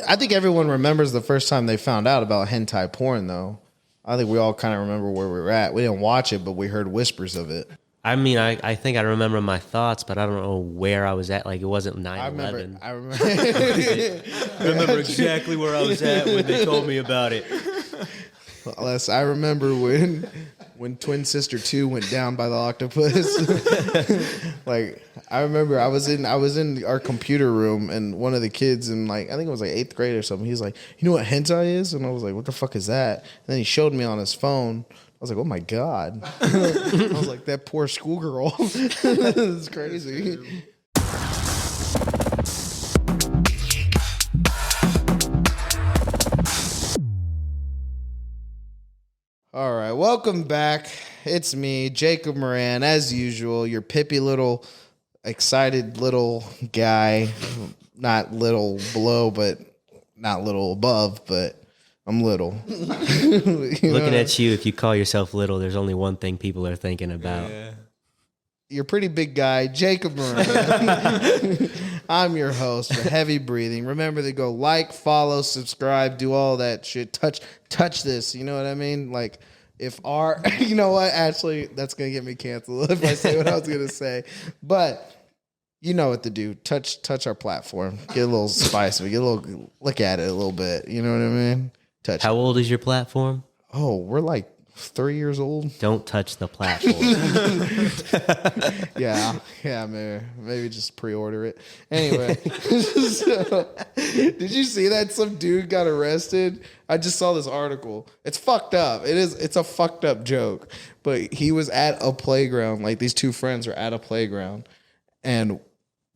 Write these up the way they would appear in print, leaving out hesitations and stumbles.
I think everyone remembers the first time they found out about hentai porn, though. I think we all kind of remember where we were at. We didn't watch it, but we heard whispers of it. I mean, I think I remember my thoughts, but I don't know where I was at. Like, it wasn't 9/11. I remember. I remember exactly where I was at when they told me about it. Unless I remember when Twin Sister 2 went down by the octopus. Like, I remember I was in our computer room, and one of the kids in, like, I think it was like 8th grade or something, he's like, you know what hentai is? And I was like, what the fuck is that? And then he showed me on his phone. I was like, oh my God. I was like, that poor schoolgirl. It's crazy. All right, welcome back. It's me, Jacob Moran, as usual, your pippy little, excited little guy. Not little below, but not little above, but I'm little. Looking at you, if you call yourself little, there's only one thing people are thinking about. Yeah. You're a pretty big guy, Jacob Moran. I'm your host for Heavy Breathing. Remember to go like, follow, subscribe, do all that shit. Touch this. You know what I mean? Like, if our, you know what? Actually, that's gonna get me canceled if I say what I was gonna say. But you know what to do. Touch our platform. Get a little spice. Get a little look at it a little bit. You know what I mean? Touch. How old is your platform? Oh, we're like 3 years old. Don't touch the platform. Yeah, maybe just pre-order it. Anyway, so, did you see that some dude got arrested? I just saw this article. It's fucked up. It's a fucked up joke. But he was at a playground. Like, these two friends were at a playground, and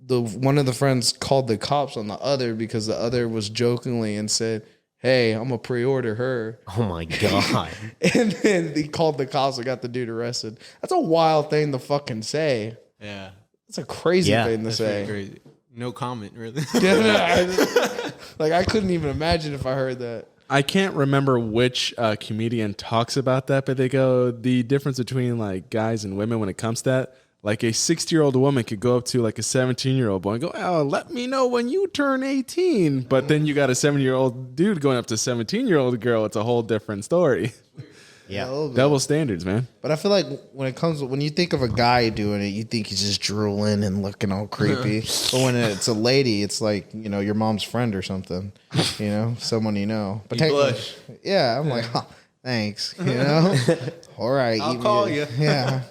one of the friends called the cops on the other because the other was jokingly and said, hey, I'm going to pre-order her. Oh, my God. And then he called the cops and got the dude arrested. That's a wild thing to fucking say. Yeah. That's a crazy thing to say. Crazy. No comment, really. Like, I couldn't even imagine if I heard that. I can't remember which comedian talks about that, but they go, the difference between, like, guys and women when it comes to that, like a 60-year-old woman could go up to like a 17-year-old boy and go, oh, let me know when you turn 18. But then you got a 7-year-old dude going up to a 17-year-old girl. It's a whole different story. Yeah. Double standards, man. But I feel like when you think of a guy doing it, you think he's just drooling and looking all creepy. But when it's a lady, it's like, you know, your mom's friend or something, you know, someone you know. But blush. Yeah, I'm like, oh, thanks, you know. All right. I'll call you. Yeah.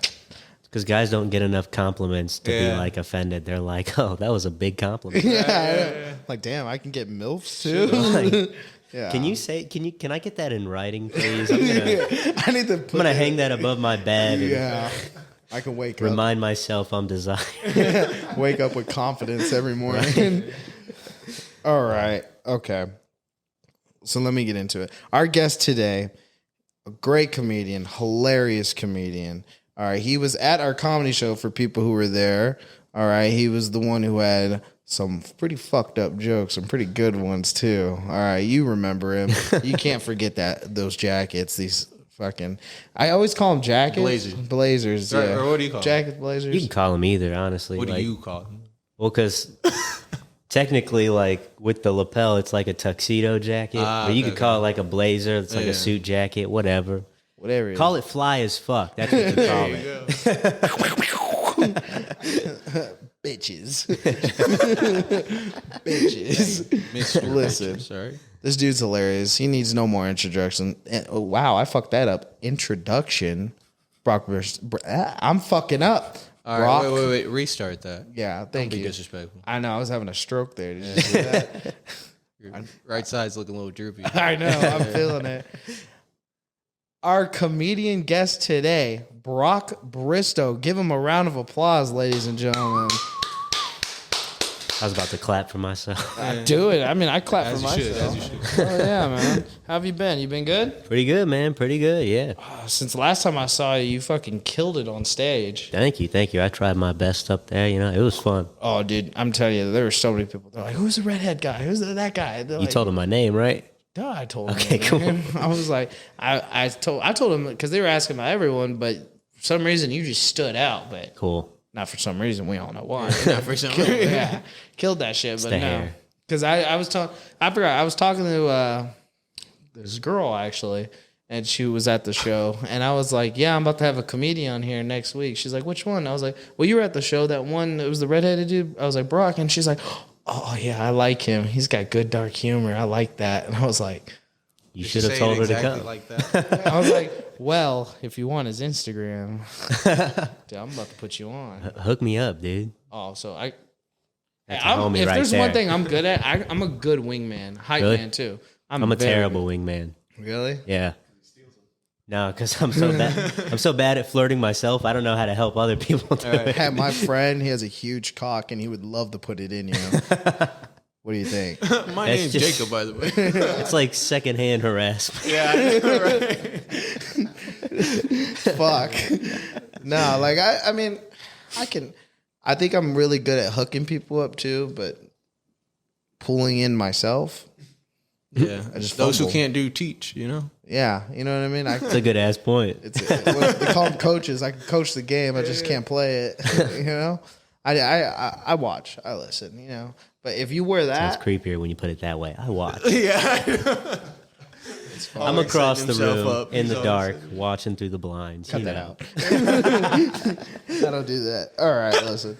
Because guys don't get enough compliments to be like offended. They're like, "Oh, that was a big compliment." Yeah. Like, damn, I can get MILFs too. Like, yeah. Can I get that in writing, please? I'm gonna hang that above my bed. Yeah. I can remind myself I'm desired. Wake up with confidence every morning. Right. All right. Okay. So let me get into it. Our guest today, a great comedian, hilarious comedian. All right, he was at our comedy show for people who were there. All right, he was the one who had some pretty fucked up jokes, some pretty good ones too. All right, you remember him. You can't forget those jackets, these fucking, I always call them jackets. Blazers, yeah. Or what do you call jackets, blazers? You can call them either, honestly. What do you call them? Well, because technically, like, with the lapel, it's like a tuxedo jacket. But you could call it like a blazer. It's like a suit jacket, whatever. Whatever. Call it fly as fuck. That's what you call it. Bitches. Bitches. Listen. Sorry. This dude's hilarious. He needs no more introduction. And, oh, wow, I fucked that up. Introduction. Brock Bristow. I'm fucking up. All Brock. right, wait. Restart that. Yeah, thank you. Don't be disrespectful. I know. I was having a stroke there. Did you see that? Your right side's looking a little droopy. I know. I'm feeling it. Our comedian guest today, Brock Bristow. Give him a round of applause, ladies and gentlemen. I was about to clap for myself. Do it. I mean, I clap for myself. As you should. Oh, yeah, man. How have you been? You been good? Pretty good, man. Pretty good, yeah. Since the last time I saw you, you fucking killed it on stage. Thank you. I tried my best up there, you know. It was fun. Oh, dude, I'm telling you, there were so many people. They're like, who's the redhead guy? Who's that guy? You told him my name, right? Duh, I told him. Okay, cool. I was like, I told him, because they were asking about everyone, but for some reason you just stood out. But cool. Not for some reason. We all know why. Not for some reason. Yeah, killed that shit. But the no, hair. Because I was talking, I forgot, I was talking to this girl actually, and she was at the show, and I was like, yeah, I'm about to have a comedian on here next week. She's like, which one? I was like, well, you were at the show, that one, it was the redheaded dude. I was like, Brock, and she's like, oh yeah, I like him. He's got good dark humor. I like that. And I was like, you should have told her to come. Like that. I was like, well, if you want his Instagram, dude, I'm about to put you on. Hook me up, dude. Oh, so That's a homie if right there's there. one thing I'm good at, I'm a good wingman, hype Really? man too. I'm a very terrible wingman. good. Really? Yeah. No, because I'm so bad. I'm so bad at flirting myself. I don't know how to help other people do I it. had my friend. He has a huge cock, and he would love to put it in you. What do you think? My That's name's just- Jacob, by the way. It's like secondhand harassment. Yeah, I know, right? Fuck. No, like I mean, I think I'm really good at hooking people up too, but pulling in myself. Yeah, I just those who fumble. can't do teach. You know. Yeah, you know what I mean. It's a good ass point. They call them coaches. I can coach the game. I just can't play it. You know. I watch. I listen. You know. But if you wear Sounds that, creepier when you put it that way. I watch. Yeah. I'm across the setting himself room up. in He's the always- dark, watching through the blinds. cut you that know. out. I don't do that. All right, listen.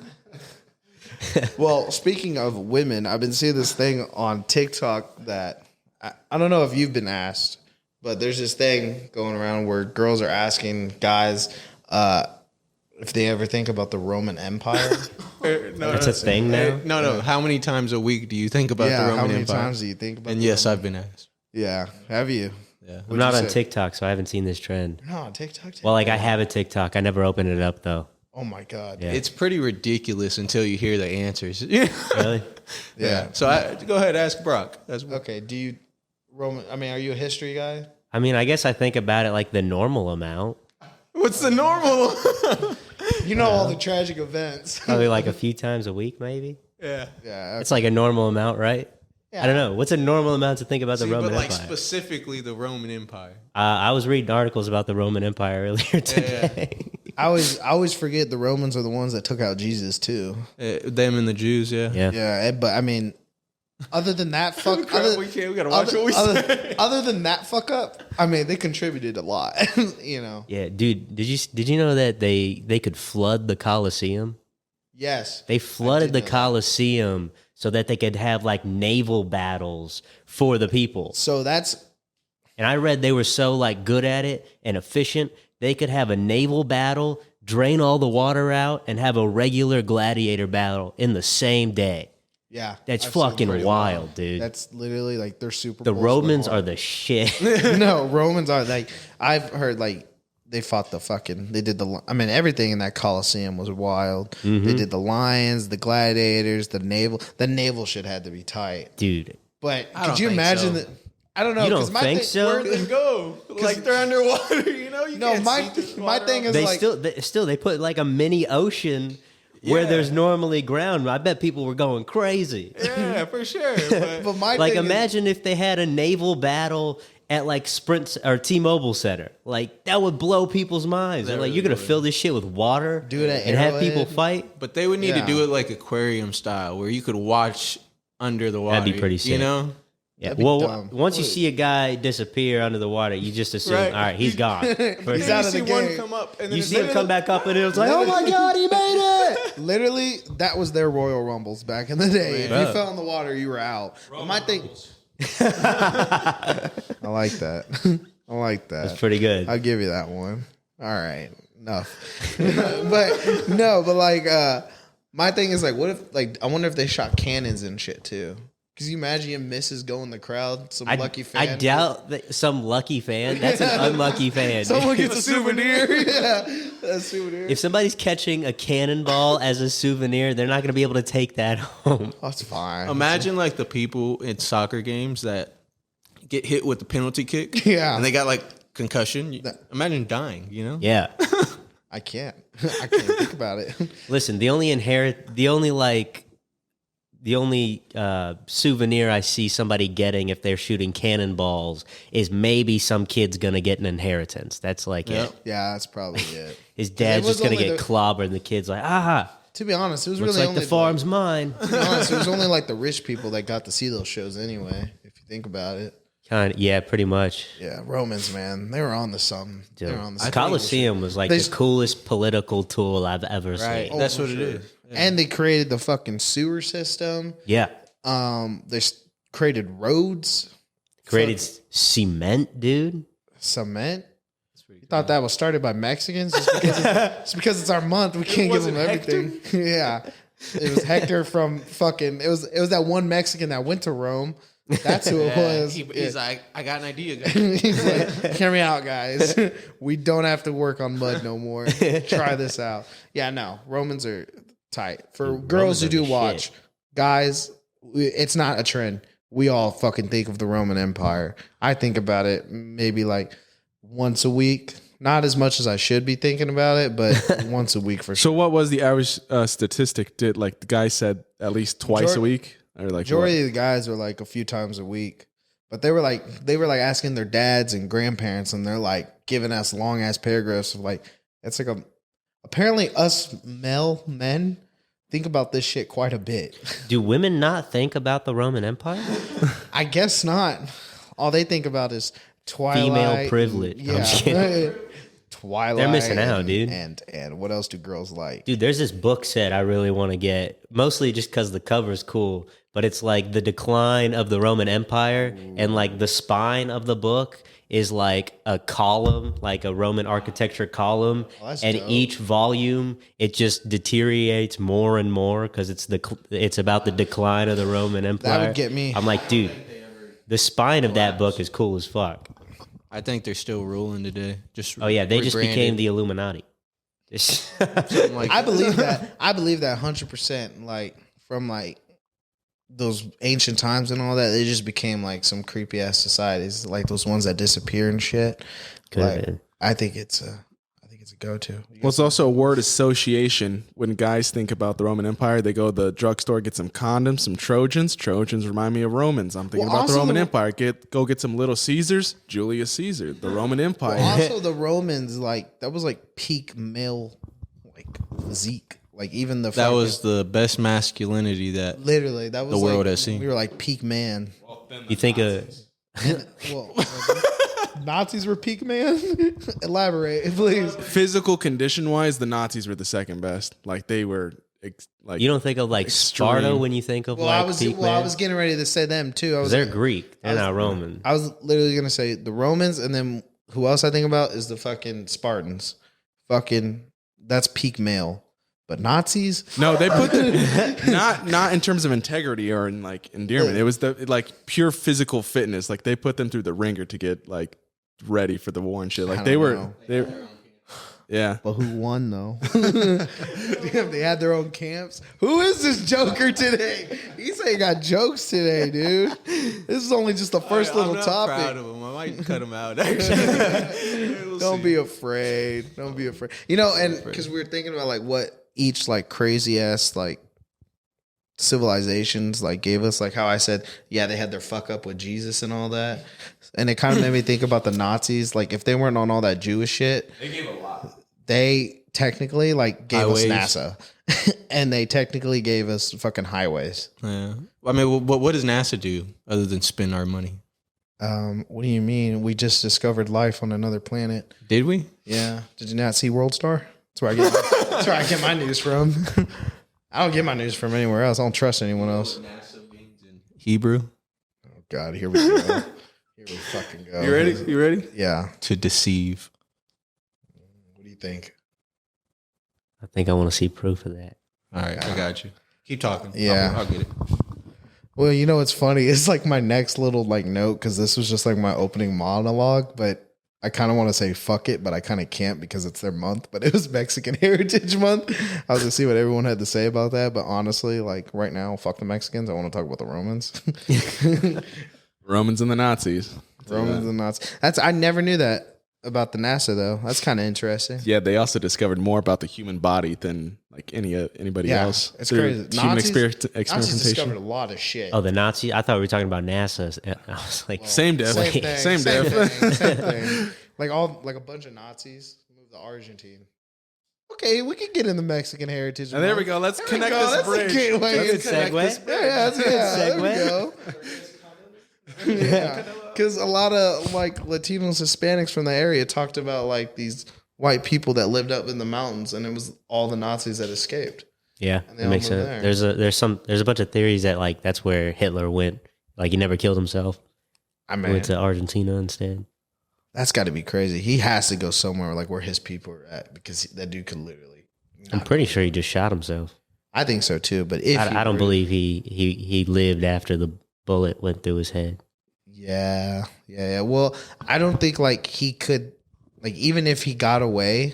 Well, speaking of women, I've been seeing this thing on TikTok that I don't know if you've been asked, but there's this thing going around where girls are asking guys if they ever think about the Roman Empire. That's a thing now. No. How many times a week do you think about the Yeah, Roman how many Empire? times do you think about? And the yes, Roman- I've been asked. Yeah, have you? Yeah. I'm not you on say? TikTok, so I haven't seen this trend. No, on TikTok. Well, like I have a TikTok. I never opened it up though. Oh my god. Yeah. It's pretty ridiculous until you hear the answers. Yeah. Really? Yeah. So go ahead, ask Brock. Okay. Do you Roman? I mean, are you a history guy? I mean, I guess I think about it like the normal amount. What's the normal? You know all the tragic events. Probably like a few times a week, maybe. Yeah. Yeah. It's like a normal amount, right? Yeah. I don't know. What's a normal amount to think about the See, Roman but like Empire? specifically the Roman Empire. I was reading articles about the Roman Empire earlier today. I always forget the Romans are the ones that took out Jesus too. Them and the Jews, yeah. Yeah. Yeah, but I mean, other than that fuck, we gotta watch what we say. other than that fuck up, I mean, they contributed a lot. You know. Yeah, dude. Did you know that they could flood the Colosseum? Yes. They flooded the know that. Colosseum so that they could have like naval battles for the people. So that's And I read they were so like good at it and efficient, they could have a naval battle, drain all the water out, and have a regular gladiator battle in the same day. yeah. That's I've seen fucking pretty wild, dude. That's literally like their Super The Bowls Romans were are the shit. hard. No, Romans are like I've heard like they fought the fucking. They did the. I mean, everything in that Colosseum was wild. Mm-hmm. They did the lions, the gladiators, the naval. The naval shit had to be tight. Dude, But I could don't you think imagine so. that? I don't know. You don't 'cause my think thing- so? Where'd they go? Like they're underwater, you know? You No, can't my see through the my water. thing is they like still they put like a mini ocean where Yeah. there's normally ground. I bet people were going crazy. Yeah, for sure. But But my Like thing is- imagine if they had a naval battle at like Sprint or T-Mobile Center. Like that would blow people's minds. They're That like, really you're gonna would. fill this shit with water, Do it at and have people Arrowhead. fight. But they would need Yeah. to do it like aquarium style, where you could watch under the water. That'd be pretty sick. You know? Yeah. That'd be Well, dumb. once you see a guy disappear under the water, you just assume, Right. all right, he's gone. He's You out of the see one game. come up, and then You it's see him come back up, and it was like, oh my god, he made it! literally that was their Royal Rumbles back in the day. If Yeah. you fell in the water, you were out. But my thing. I like that. I like that. That's pretty good. I'll give you that one. All right, enough. but no, but like my thing is like, what if like I wonder if they shot cannons and shit too? Because you imagine your misses go in the crowd, some lucky fan. I doubt that some lucky fan. That's an unlucky fan. someone gets a souvenir. Yeah, a souvenir. If somebody's catching a cannonball as a souvenir, they're not going to be able to take that home. That's fine. Imagine like the people in soccer games that get hit with the penalty kick. Yeah. And they got like concussion. Imagine dying, you know? Yeah. I can't. I can't think about it. Listen, the only souvenir I see somebody getting if they're shooting cannonballs is maybe some kid's gonna get an inheritance. That's like Yep. it. Yeah, that's probably it. His dad's It was just gonna only get the- clobbered, and the kid's like, aha. To be honest, it was Looks really like only the farm's mine. to be honest, it was only like the rich people that got to see those shows anyway. If you think about it. Kind of, yeah, pretty much. Yeah, Romans, man, they were on to something. They were on to something. Coliseum was like They- the coolest political tool I've ever Right. seen. That's for what it sure. is. And they created the fucking sewer system. Yeah, Created roads. created cement, dude. Cement. You thought that was started by Mexicans? Just because it's our month, we can't give them everything. Yeah, it was Hector from fucking. It was that one Mexican that went to Rome. That's who it was. He's like, I got an idea, guys. He's like, hear me out, guys. We don't have to work on mud no more. Try this out. Yeah, no, Romans are tight. For girls who are do the watch, shit. guys, it's not a trend. We all fucking think of the Roman Empire. I think about it maybe like once a week. Not as much as I should be thinking about it, but once a week for So sure. what was the average statistic? Did like the guy said at least twice a week, or like Majority of the guys were like a few times a week. But they were like asking their dads and grandparents, and they're like giving us long ass paragraphs of like, it's like apparently us male men think about this shit quite a bit. Do women not think about the Roman Empire? I guess not. All they think about is Twilight. Female privilege. I'm just kidding. Twilight. They're missing out, dude. And what else do girls like? Dude, there's this book set I really want to get, mostly just because the cover's cool, but it's like the decline of the Roman Empire, and like the spine of the book is like a column, like a Roman architecture column, that's and dope. each volume it just deteriorates more and more because it's about the decline of the Roman Empire. That would get me. I'm like, dude, the spine of that book is cool as fuck. I think they're still ruling today. Oh yeah, they just rebranded. became the Illuminati. Something like I believe that. I believe that 100%. Like from like those ancient times and all that, they just became like some creepy ass societies, like those ones that disappear and shit. Could've Like, been. I think it's a go-to. Well, it's also a word association. When guys think about the Roman Empire, they go to the drugstore, get some condoms, some Trojans. Trojans remind me of Romans. I'm thinking Well, about the also Roman the- Empire. Go get some Little Caesars. Julius Caesar, the Roman Empire. Well, also, the Romans, like that was like peak male, like physique. Like even the that fucking- was the best masculinity that literally that was the world like, has seen. We were like peak man. You think of Well, Nazis were peak man. Elaborate, please. Physical condition wise, the Nazis were the second best. Like they were like you don't think of like Sparta Extreme. when you think of Well, like I was peak I man? was getting ready to say them too. I was They're Greek. They're not Roman. I was literally gonna say the Romans, and then who else I think about is the fucking Spartans. Fucking that's peak male. But Nazis, No, they put the not in terms of integrity or in like endearment. It was the like pure physical fitness. Like they put them through the ringer to get like ready for the war and shit. Like I they don't were know. yeah. but who won though? Damn, they had their own camps. Who is this Joker today? He say he got jokes today, dude. This is only just the first little topic. Proud of him. I might cut him out. Actually, Don't be afraid. Don't be afraid. You know, and because we were thinking about like what each like crazy ass like civilizations like gave us, like how I said, yeah, they had their fuck up with Jesus and all that. And it kind of made me think about the Nazis. Like if they weren't on all that Jewish shit, They gave a lot. they technically like gave Highways. us NASA. And they technically gave us fucking highways. yeah. I mean, what does NASA do other than spend our money? What do you mean? We just discovered life on another planet. Did we? Yeah. Did you not see World Star? That's where I get my news from. I don't get my news from anywhere else. I don't trust anyone else. NASA means in Hebrew. Oh God, here we go. Here we fucking go. You ready? You ready? Yeah. To deceive. What do you think? I think I want to see proof of that. All right, I got you. Keep talking. Yeah. I'll get it. Well, you know what's funny? It's like my next little like note because this was just like my opening monologue, but I kind of want to say fuck it, but I kind of can't because it's their month. But it was Mexican Heritage Month. I was gonna see what everyone had to say about that. But honestly, like right now, fuck the Mexicans. I want to talk about the Romans. Romans and the Nazis. Romans and Nazis. I never knew that about the NASA though. That's kind of interesting. Yeah, they also discovered more about the human body than like anybody Yeah, else. it's through crazy. Human Nazis discovered experimentation. a lot of shit. Oh, the Nazi? I thought we were talking about NASA. I was like, Same diff. Same thing. Same Same diff. thing. Same thing. Like a bunch of Nazis moved to Argentina. Okay, we can get in the Mexican heritage. And there we go. Let's connect go. this That's a bridge. good way. That's a good segue. Yeah, there we Segue. go. Yeah, because a lot of like Latinos, Hispanics from the area talked about like these white people that lived up in the mountains, and it was all the Nazis that escaped. Yeah, they that all makes moved sense. there. There's a bunch of theories that like that's where Hitler went. Like he never killed himself. I He mean, went to Argentina instead. that's got to be crazy. He has to go somewhere like where his people are at because that dude could literally. I'm pretty sure he just shot himself. I think so too, but if I don't believe he lived after the bullet went through his head. Yeah. Well, I don't think like he could, like even if he got away,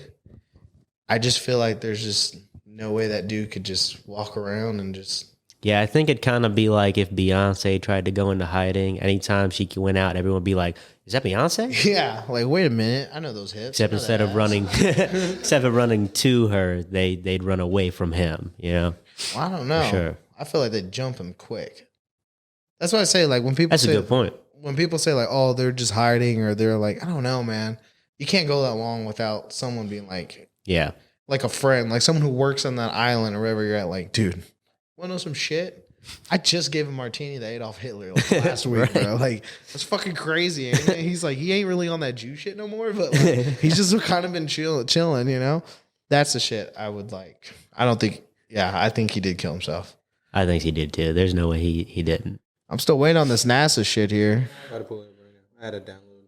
I just feel like there's just no way that dude could just walk around and just. Yeah, I think it'd kind of be like if Beyonce tried to go into hiding. Anytime she went out, everyone would be like, "Is that Beyonce?" Yeah, like wait a minute, I know those hips. Except I know instead that of ass. running, instead of running to her, they'd run away from him. You know, Well, I don't know. sure. I feel like they jump him quick. That's why I say like when people That's say, a good point. when people say like, oh, they're just hiding or they're like, I don't know, man. You can't go that long without someone being like a friend, like someone who works on that island or wherever you're at. Like, dude, want to know some shit? I just gave a martini to Adolf Hitler like last week, Right. bro. Like, that's fucking crazy. Ain't it? He's like, he ain't really on that Jew shit no more, but like, he's just kind of been chilling, you know? That's the shit I would like. I think he did kill himself. I think he did too. There's no way he didn't. I'm still waiting on this NASA shit here. I gotta pull it right now. I had to download.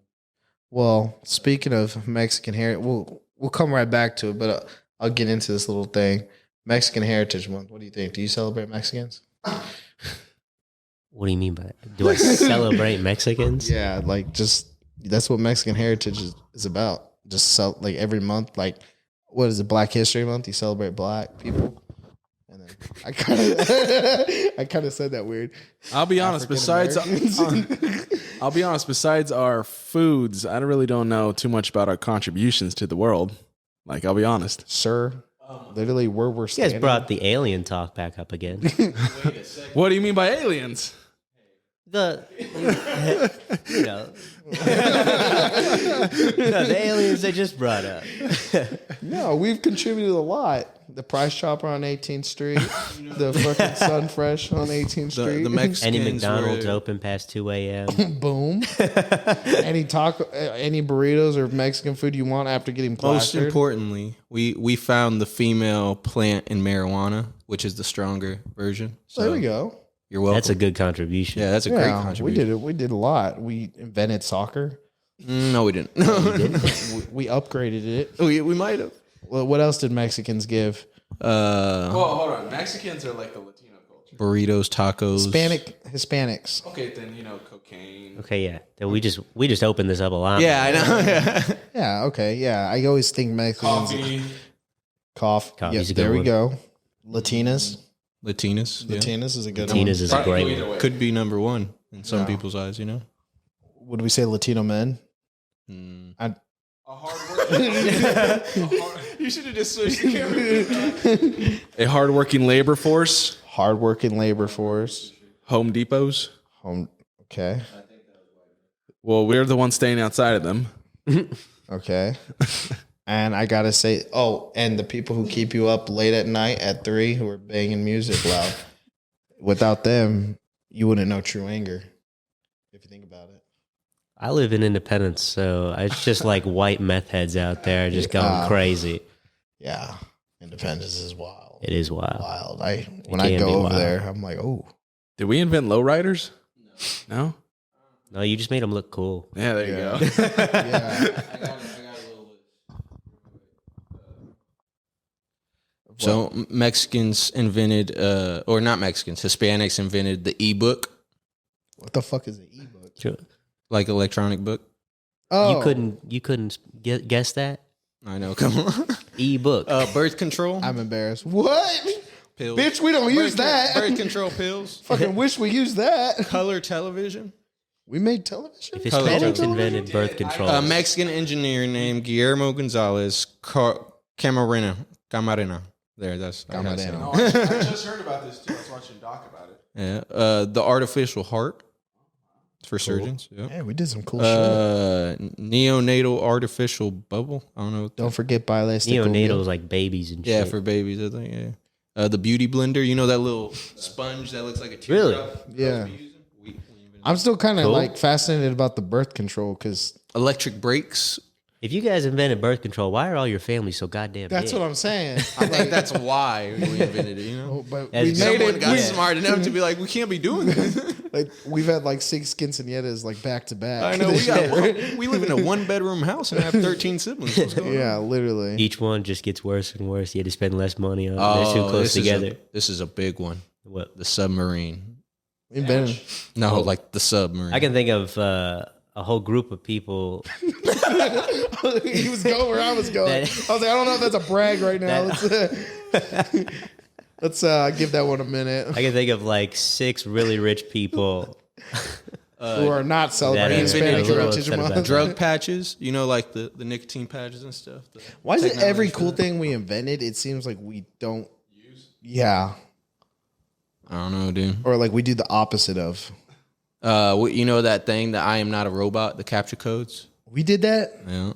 Well, speaking of Mexican heritage, we'll come right back to it, but I'll get into this little thing. Mexican Heritage Month. What do you think? Do you celebrate Mexicans? What do you mean by that? Do I celebrate Mexicans? Yeah, like just that's what Mexican heritage is about. Just like every month, like what is it? Black History Month. You celebrate Black people, and then I kind of said that weird. I'll be honest. Besides our foods, I really don't know too much about our contributions to the world. Like, I'll be honest. Sir, literally where we're You guys standing. brought the alien talk back up again. What do you mean by aliens? The the aliens they just brought up. No, we've contributed a lot. The Price Chopper on 18th Street, the fucking Sun Fresh on 18th Street. The Mexicans Any McDonald's were- open past 2 a.m. Boom. Any burritos or Mexican food you want after getting Most plastered. importantly, we found the female plant in marijuana, which is the stronger version. So There we go. You're welcome. That's a good contribution. yeah, that's a great Yeah, we contribution. did it. We did a lot. We invented soccer. No, we didn't. We upgraded it. we might have. Well, what else did Mexicans give? Well, hold on. Mexicans are like the Latino culture. Burritos, tacos, Hispanics. Okay, then cocaine. Okay, yeah. Then we just opened this up a lot. Yeah, I know. Yeah. Okay. Yeah. I always think Mexicans. Coffee. Coffee's Yeah, a good there we one. go. Latinas. Latinas. Yeah. Latinas is a good one. Tina's is a great one. Could be number one in some Yeah. people's eyes, you know? Would we say Latino men? Mm. A hardworking. You should have just switched the camera. A hardworking labor force. Hardworking labor force. Home Depots. Home. Okay. Well, we're the ones staying outside of them. Okay. And I gotta say, and the people who keep you up late at night at 3 who are banging music loud. Without them, you wouldn't know true anger. If you think about it. I live in Independence, so it's just like white meth heads out there just going crazy. Yeah. Independence is wild. It is wild. Wild. When I can go be over wild. there, I'm like, oh. Did we invent lowriders? No. No, you just made them look cool. Yeah, there you go. Yeah. So Mexicans invented, or not Mexicans, Hispanics invented the e-book, What the fuck is an ebook? Sure. like electronic book. Oh, You couldn't guess that? I know, come on. E-book. Birth control I'm embarrassed. What? pills. Bitch, we don't use that. Birth control pills. Fucking wish we used that. Color television. We made television? If Hispanics invented birth control, A Mexican engineer named Guillermo Gonzalez Camarena. There, that's I gotta say Camarena. it. I just heard about this too. I was watching a doc about it. Yeah. The artificial heart. for surgeons. Yep. Yeah, we did some cool shit. Neonatal artificial bubble. I don't know. Don't forget bilastic. Neonatal is like babies and Yeah, shit. for babies, I think. Yeah. The beauty blender. You know that little sponge that looks like a teardrop? Really? Yeah. I'm still kind of Cool. like fascinated about the birth control because Electric brakes. If you guys invented birth control, why are all your families so goddamn that's big? what I'm saying. I think that's why we invented it, you know? But As we made Someone it. got smart enough to be like, we can't be doing this. Like we've had like 6 quinceañeras like back to back. I know. We live in a 1-bedroom house and have 13 siblings. What's going on? Yeah, literally. Each one just gets worse and worse. You had to spend less money on it. They're too close together. This is a big one. What? The submarine. We've been. No, like the submarine. I can think of a whole group of people. He was going where I was going. I was like, I don't know if that's a brag right now. Let's give that one a minute. I can think of like 6 really rich people. Who are not celebrating that are Hispanic a little Heritage upset about Month. drug patches, you know, like the nicotine patches and stuff. Why is it technology every for cool that. thing we invented, it seems like we don't use? Yeah. I don't know, dude. Or like we do the opposite of. You know that thing, that I am not a robot, the capture codes? We did that? Yeah.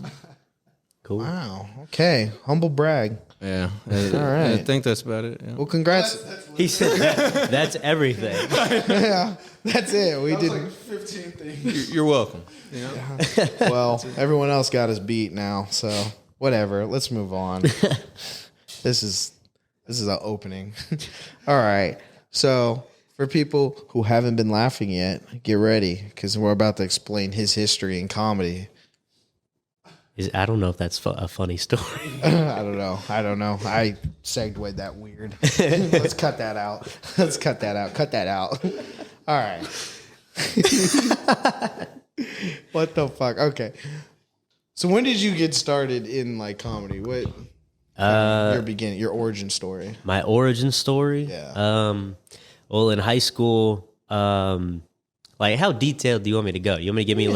Cool. Wow. Okay. Humble brag. Yeah. All right. I think that's about it. Yeah. Well, congrats. He said that's everything. Yeah. That's it. We did. 15 things. You're welcome. Yeah. Well, everyone else got us beat now, so whatever. Let's move on. This is an opening. All right. So for people who haven't been laughing yet, get ready because we're about to explain his history in comedy. I don't know if that's a funny story. I don't know. I segued that weird. Let's cut that out. Cut that out. All right. What the fuck? Okay. So when did you get started in like comedy? What your origin story? My origin story? Yeah. Well, in high school, like how detailed do you want me to go? You want me to give me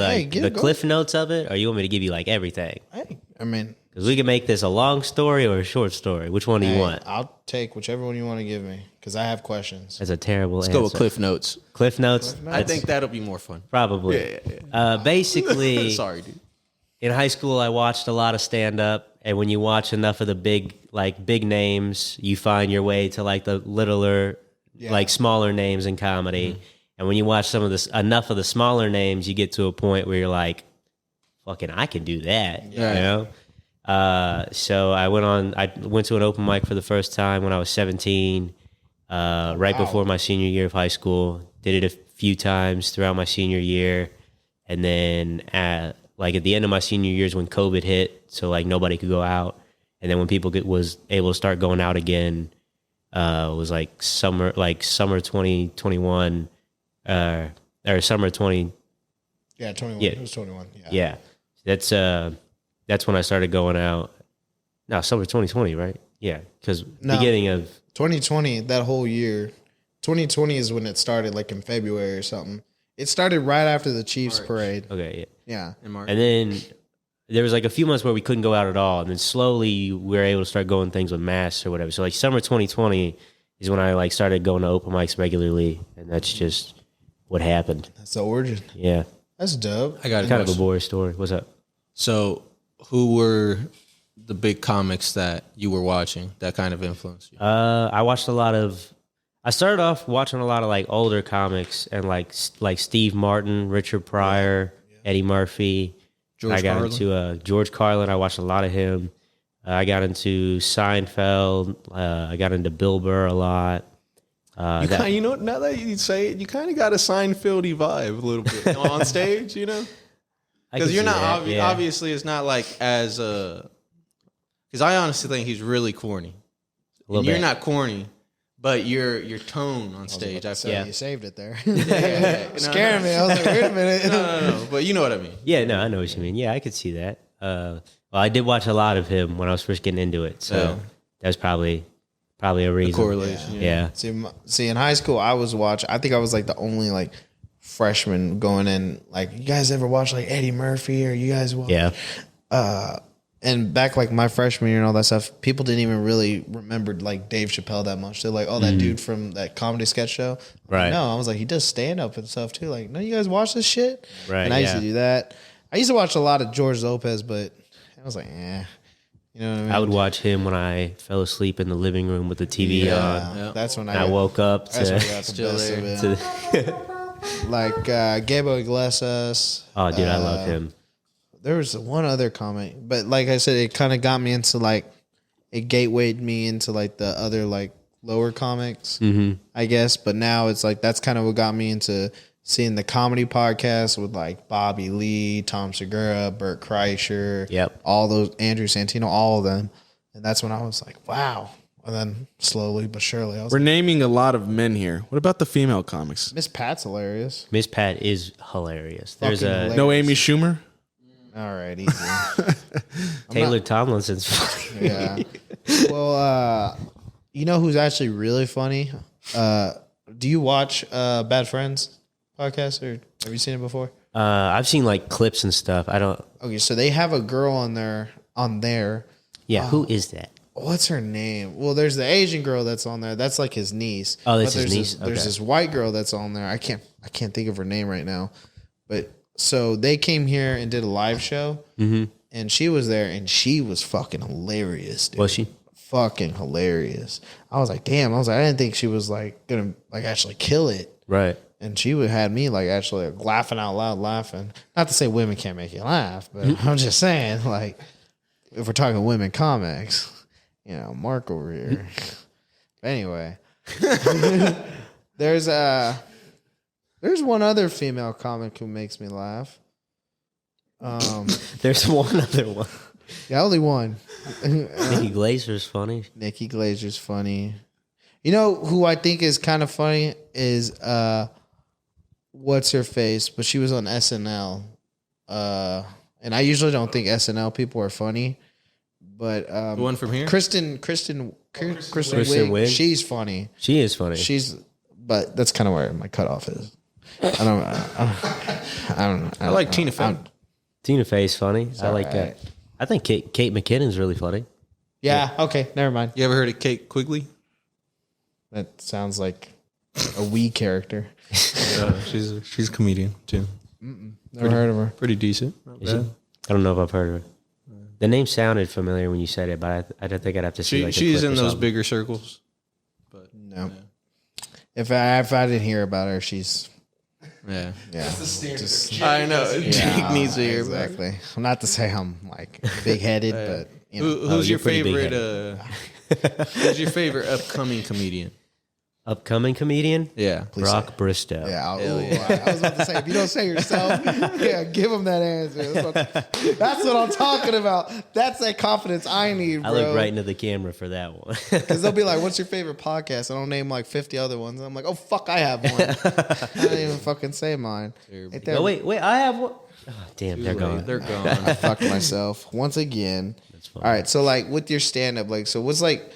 the cliff notes of it, or you want me to give you like everything? Hey, I mean, Because we can make this a long story or a short story. Which one do you want? I'll take whichever one you want to give me because I have questions. That's a terrible answer. Let's go with Cliff Notes. Cliff notes? I think that'll be more fun. Probably. Basically, Sorry, dude. in high school, I watched a lot of stand-up. And when you watch enough of the big names, you find your way to like the littler, like smaller names in comedy. Mm-hmm. And when you watch enough of the smaller names, you get to a point where you're like, fucking, I can do that, you know? So I went to an open mic for the first time when I was 17, right before my senior year of high school. Did it a few times throughout my senior year. And then at the end of my senior years when COVID hit, so like nobody could go out. And then when people was able to start going out again, it was like summer 2021, or summer 20. Yeah, 21. Yeah. It was 21. Yeah. That's when I started going out. No, summer 2020, right? Yeah, because beginning of 2020, that whole year. 2020 is when it started, like in February or something. It started right after the Chiefs parade. okay, Yeah. In March. and then there was like a few months where we couldn't go out at all, and then slowly we were able to start going things with masks or whatever. So like summer 2020 is when I like started going to open mics regularly, and that's just what happened. That's the origin. Yeah, That's dope. I got a kind of a question. boring story. What's up? So, who were the big comics that you were watching that kind of influenced you? I started off watching a lot of like older comics and like Steve Martin, Richard Pryor, Eddie Murphy. George Carlin? Into George Carlin. I watched a lot of him. I got into Seinfeld. I got into Bill Burr a lot. You know, now that you say it, you kind of got a Seinfeld-y vibe a little bit on stage, you know? Because you're not obviously it's not like as because I honestly think he's really corny. And you're not corny, but your tone on stage. I feel. You saved it there. Yeah. Scaring me. I was like, wait a minute. No. But you know what I mean. Yeah, no, I know what you mean. Yeah, I could see that. Well, I did watch a lot of him when I was first getting into it, so that's probably a reason. Correlation. Yeah. See, in high school, I think I was like the only like freshman going in. Like, you guys ever watch like Eddie Murphy or you guys watch? Yeah. and back like my freshman year and all that stuff, people didn't even really remember like Dave Chappelle that much. They're like, oh, that dude from that comedy sketch show. Right. No, I was like, he does stand up and stuff too. Like, no, you guys watch this shit? Right. And I used to do that. I used to watch a lot of George Lopez, but I was like, eh. You know what I mean? I would watch him when I fell asleep in the living room with the TV on. Yeah. That's when I woke up to, that's when I got the best of it. Like Gabriel Iglesias. oh, dude, I love him. There was one other comic, but like I said, it kind of got me into like, it gatewayed me into like the other like lower comics, I guess. But now it's like, that's kind of what got me into seeing the comedy podcast with like Bobby Lee, Tom Segura, Bert Kreischer, all those, Andrew Santino, all of them. And that's when I was like, wow. And then slowly but surely, I was We're naming a lot of men here. What about the female comics? Miss Pat's hilarious. Miss Pat is hilarious. There's Fucking a hilarious. No Amy Schumer? All right, easy. Taylor Tomlinson's funny. Yeah. Well, you know who's actually really funny? Do you watch Bad Friends podcast, or have you seen it before? I've seen like clips and stuff. I don't. Okay, so they have a girl on there. Yeah, who is that? What's her name? Well, there's the Asian girl that's on there. That's like his niece. Oh, that's But his niece? There's Okay. this white girl that's on there. I can't think of her name right now. But so they came here and did a live show, and she was there, and she was fucking hilarious, dude. Was she? Fucking hilarious. I was like, damn. I was like, I didn't think she was like gonna like actually kill it. Right. And she would had me like actually like, laughing out loud, laughing. Not to say women can't make you laugh, but I'm just saying, like, if we're talking women comics, you know, Mark over here. But anyway, there's one other female comic who makes me laugh. There's one other one. Yeah, only one. Nikki Glazer's funny. Nikki Glazer's funny. You know who I think is kind of funny is what's her face, but she was on SNL. And I usually don't think SNL people are funny, but The one from here? Kristen Wiig, she's funny. She is funny. But that's kind of where my cutoff is. I don't know. I like Tina Fey. Tina Fey's funny. I like alright. that. I think Kate McKinnon's really funny. Yeah. Okay. Never mind. You ever heard of Kate Quigley? That sounds like a wee character. She's a comedian too. Never heard of her. Pretty decent. Not Is she? bad. I don't know if I've heard of her. The name sounded familiar when you said it, but I don't think I'd have to see. She's in those something. bigger circles. But No. If I didn't hear about her, she's yeah. Just, I know. Jake needs to hear about it. exactly. I'm not to say I'm like big headed, but you know. Who's your you're pretty favorite? Who's your favorite upcoming comedian? Upcoming comedian? Yeah, Brock Bristow. Yeah, I was about to say, if you don't say yourself, yeah, give him that answer. That's what I'm talking about. That's that confidence I need, bro. I look right into the camera for that one. Because they'll be like, what's your favorite podcast? And I'll name like 50 other ones. And I'm like, oh, fuck, I have one. I didn't even fucking say mine. Ain't that- Oh, wait, I have one. Oh, damn, they're gone. They're gone. I fucked myself once again. That's fine. All right, so like with your stand-up, like, so what's like,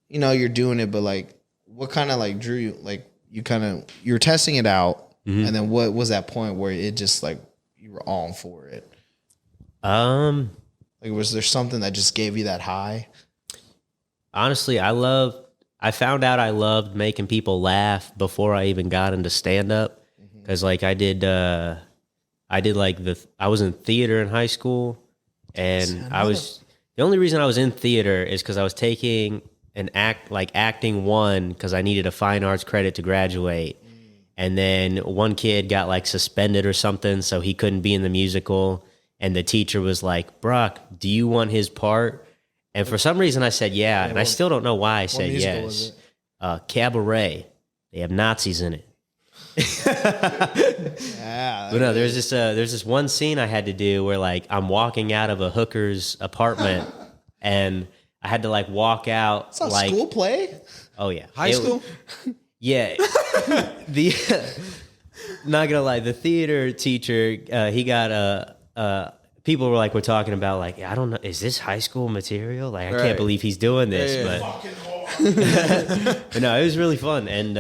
you know, you're doing it, but like, what kind of like drew you, like you're testing it out, and then what was that point where it just like you were all for it? Like, was there something that just gave you that high? Honestly, I found out I loved making people laugh before I even got into stand up, because like I was in theater in high school, and the only reason I was in theater is because I was taking acting one because I needed a fine arts credit to graduate. And then one kid got like suspended or something, so he couldn't be in the musical. And the teacher was like, Brock, do you want his part? And for some reason I said yeah, and I still don't know why I said musical was yes. Cabaret. They have Nazis in it. Yeah. But no, there's this one scene I had to do where like I'm walking out of a hooker's apartment and I had to like walk out. It's not like school play. Oh yeah, High school? Yeah. Not gonna lie, the theater teacher, he got people were talking about like, I don't know, is this high school material? Like, I can't believe he's doing this, but no, it was really fun. And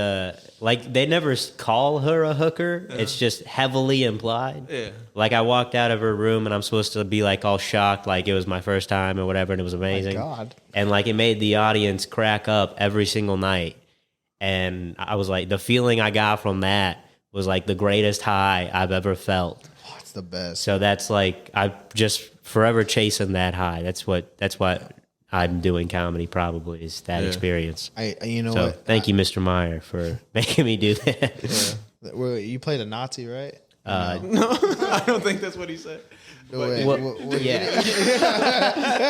Like, they never call her a hooker. It's just heavily implied. Yeah. Like, I walked out of her room and I'm supposed to be like all shocked, like it was my first time or whatever, and it was amazing. God. And like, it made the audience crack up every single night. And I was like, the feeling I got from that was like the greatest high I've ever felt. Oh, it's the best. So that's like, I'm just forever chasing that high. That's what I'm doing comedy, probably, is that experience. You know So what? thank you, Mr. Meyer, for making me do that. Well, you played a Nazi, right? No, I don't think that's what he said. Yeah.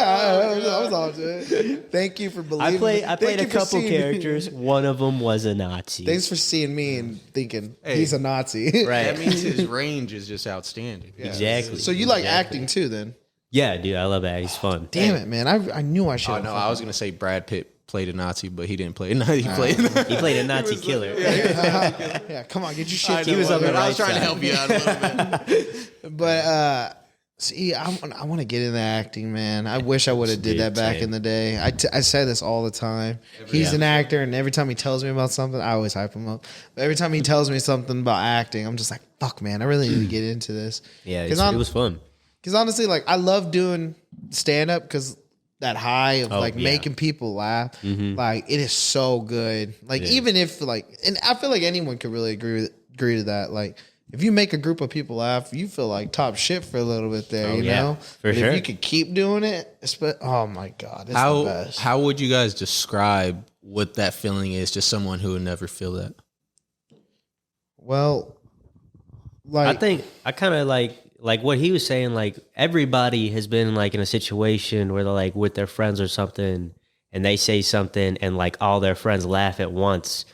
I was all good. Thank you for believing. I played a couple characters. One of them was a Nazi. Thanks for seeing me and thinking he's a Nazi. Right. That means his range is just outstanding. Yeah. Exactly. So you like acting too, then? Yeah, dude, I love that. He's fun. Damn it, man! I knew I should. Oh no, I was gonna say Brad Pitt played a Nazi, but he didn't play a Nazi. He played. He played a Nazi killer. Yeah, come on, get your shit. He was on the I right was trying side. to help you out a little bit. But see, I want to get into acting, man. I wish I would have did that back in the day. I say this all the time. He's an actor, and every time he tells me about something, I always hype him up. But every time he tells me something about acting, I'm just like, fuck, man, I really need to get into this. Yeah, it was fun. Because honestly, like, I love doing stand up because that high of making people laugh, like, it is so good. Like, even if and I feel like anyone could really agree to that. Like, if you make a group of people laugh, you feel like top shit for a little bit there, you know? For sure. If you could keep doing it, oh my God, it's the best. How would you guys describe what that feeling is to someone who would never feel that? Well, like, I think I kind of like what he was saying, like, everybody has been like in a situation where they're like with their friends or something and they say something and like all their friends laugh at once.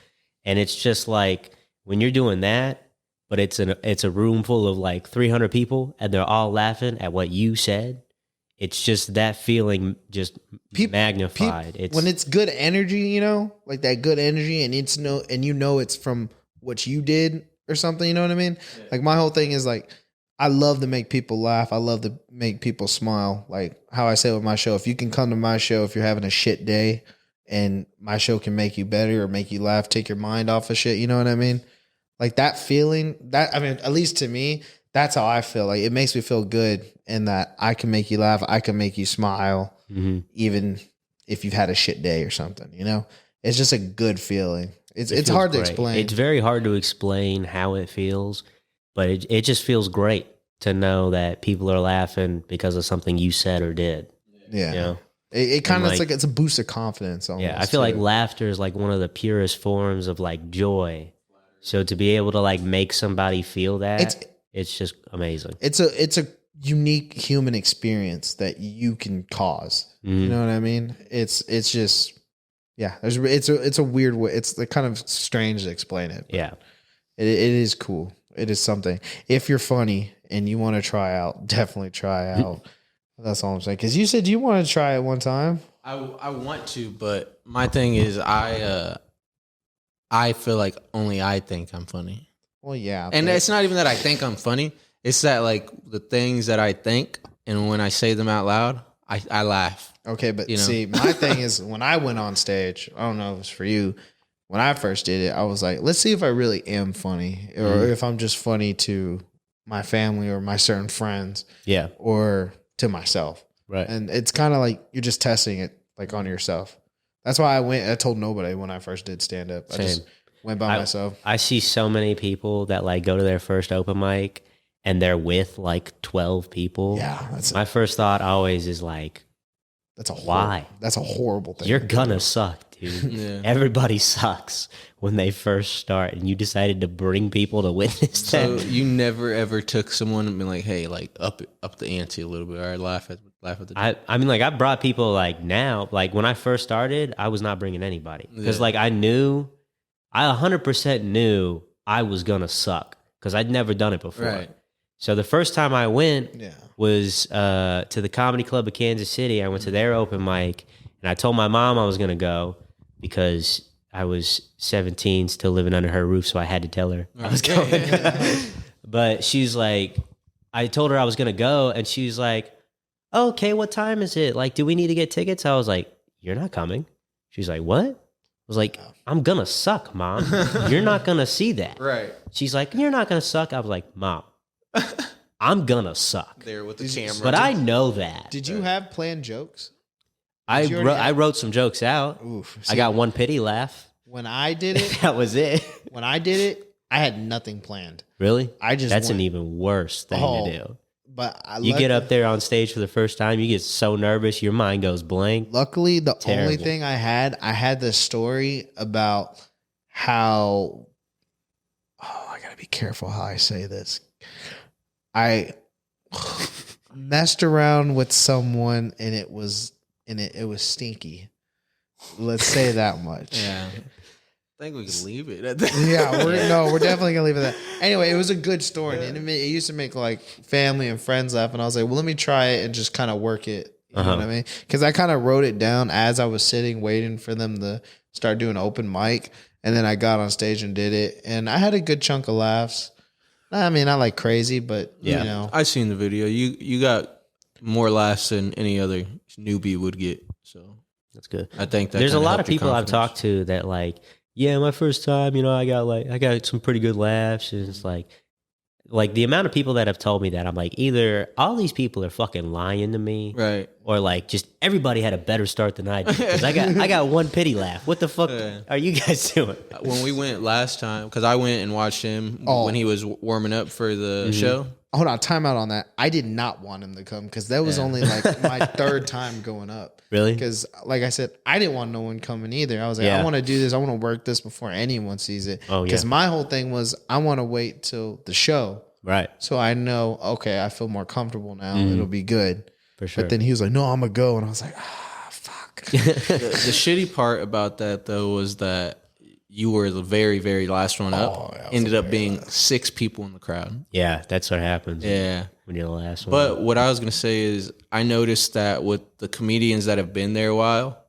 And it's just like when you're doing that, but it's a room full of like 300 people and they're all laughing at what you said. It's just that feeling just magnified. When it's good energy, you know, like that good energy, and it's from what you did or something, you know what I mean? Yeah. Like, my whole thing is like, I love to make people laugh. I love to make people smile. Like how I say with my show, if you can come to my show, if you're having a shit day and my show can make you better or make you laugh, take your mind off of shit, you know what I mean? Like that feeling, at least to me, that's how I feel. Like, it makes me feel good in that I can make you laugh. I can make you smile, even if you've had a shit day or something, you know? It's just a good feeling. It's hard to explain. It's very hard to explain how it feels, but it just feels great to know that people are laughing because of something you said or did. Yeah. You know? It kind of, it's like, it's a boost of confidence almost. Yeah, I feel like laughter is like one of the purest forms of like joy. So to be able to like make somebody feel that, it's just amazing. It's a unique human experience that you can cause. You know what I mean? It's just, yeah, it's a weird way. It's kind of strange to explain it. Yeah. It is cool. It is something. If you're funny and you want to try out, definitely try out. That's all I'm saying. Because you said you wanted to try it one time. I want to, but my thing is I feel like only I think I'm funny. Well, yeah. And it's not even that I think I'm funny. It's that, like, the things that I think, and when I say them out loud, I laugh. Okay, but see, my thing is, when I went on stage, I don't know if it's for you, when I first did it, I was like, let's see if I really am funny, or if I'm just funny to my family or my certain friends, or to myself. Right. And it's kind of like you're just testing it, like, on yourself. That's why I told nobody when I first did stand up. I just went by myself. I see so many people that like go to their first open mic and they're with like 12 people. Yeah. My first thought always is like, why? That's a horrible thing. You're gonna suck, dude. Yeah. Everybody sucks when they first start, and you decided to bring people to witness that. So you never ever took someone and been like, "Hey, like up the ante a little bit." All right, laugh at the. I mean, like, I brought people like now. Like when I first started, I was not bringing anybody because like I 100% knew I was gonna suck because I'd never done it before. Right. So the first time I went was to the Comedy Club of Kansas City. I went to their open mic, and I told my mom I was going to go because I was 17, still living under her roof, so I had to tell her I was going. But she's like, I told her I was going to go, and she was like, oh, okay, what time is it? Like, do we need to get tickets? I was like, you're not coming. She's like, what? I was like, I'm gonna suck, Mom. You're not gonna see that. Right. She's like, you're not gonna suck. I was like, Mom, I'm gonna suck. There with the camera. But I know that. Did you have planned jokes? I wrote some jokes out. Oof. I got one pity laugh. When I did it, That was it. when I did it, I had nothing planned. Really? That's an went. even worse thing to do. But You get up there on stage for the first time, you get so nervous, your mind goes blank. Luckily, the Terrible. only thing I had this story about how. Oh, I gotta be careful how I say this. I messed around with someone and it was stinky. Let's say that much. Yeah. I think we can leave it at that. Yeah, we're definitely gonna leave it at that. Anyway, it was a good story, and it used to make like family and friends laugh. And I was like, well, let me try it and just kind of work it. You know what I mean? Because I kind of wrote it down as I was sitting waiting for them to start doing open mic, and then I got on stage and did it, and I had a good chunk of laughs. I mean, not like crazy, but you know, I seen the video. You got more laughs than any other newbie would get. So That's good. I think that there's a kinda lot of helped your people I've confidence. talked to that like, yeah, my first time, I got some pretty good laughs. And it's like the amount of people that have told me that, I'm like, either all these people are fucking lying to me, Right. or like just everybody had a better start than I did. Because I got one pity laugh. What the fuck are you guys doing? When we went last time, because I went and watched him when he was warming up for the show. hold on, time out on that. I did not want him to come because that was only like my third time going up. Really? Because, like I said, I didn't want no one coming either. I was like, I want to do this. I want to work this before anyone sees it. Oh, yeah. Because my whole thing was, I want to wait till the show. Right. So I know, okay, I feel more comfortable now. It'll be good. For sure. But then he was like, no, I'm going to go. And I was like, fuck. The shitty part about that, though, was that you were the very, very last one up. Ended up being 6 people in the crowd. Yeah, that's what happens. Yeah. When you're the last one. But what I was going to say is I noticed that with the comedians that have been there a while,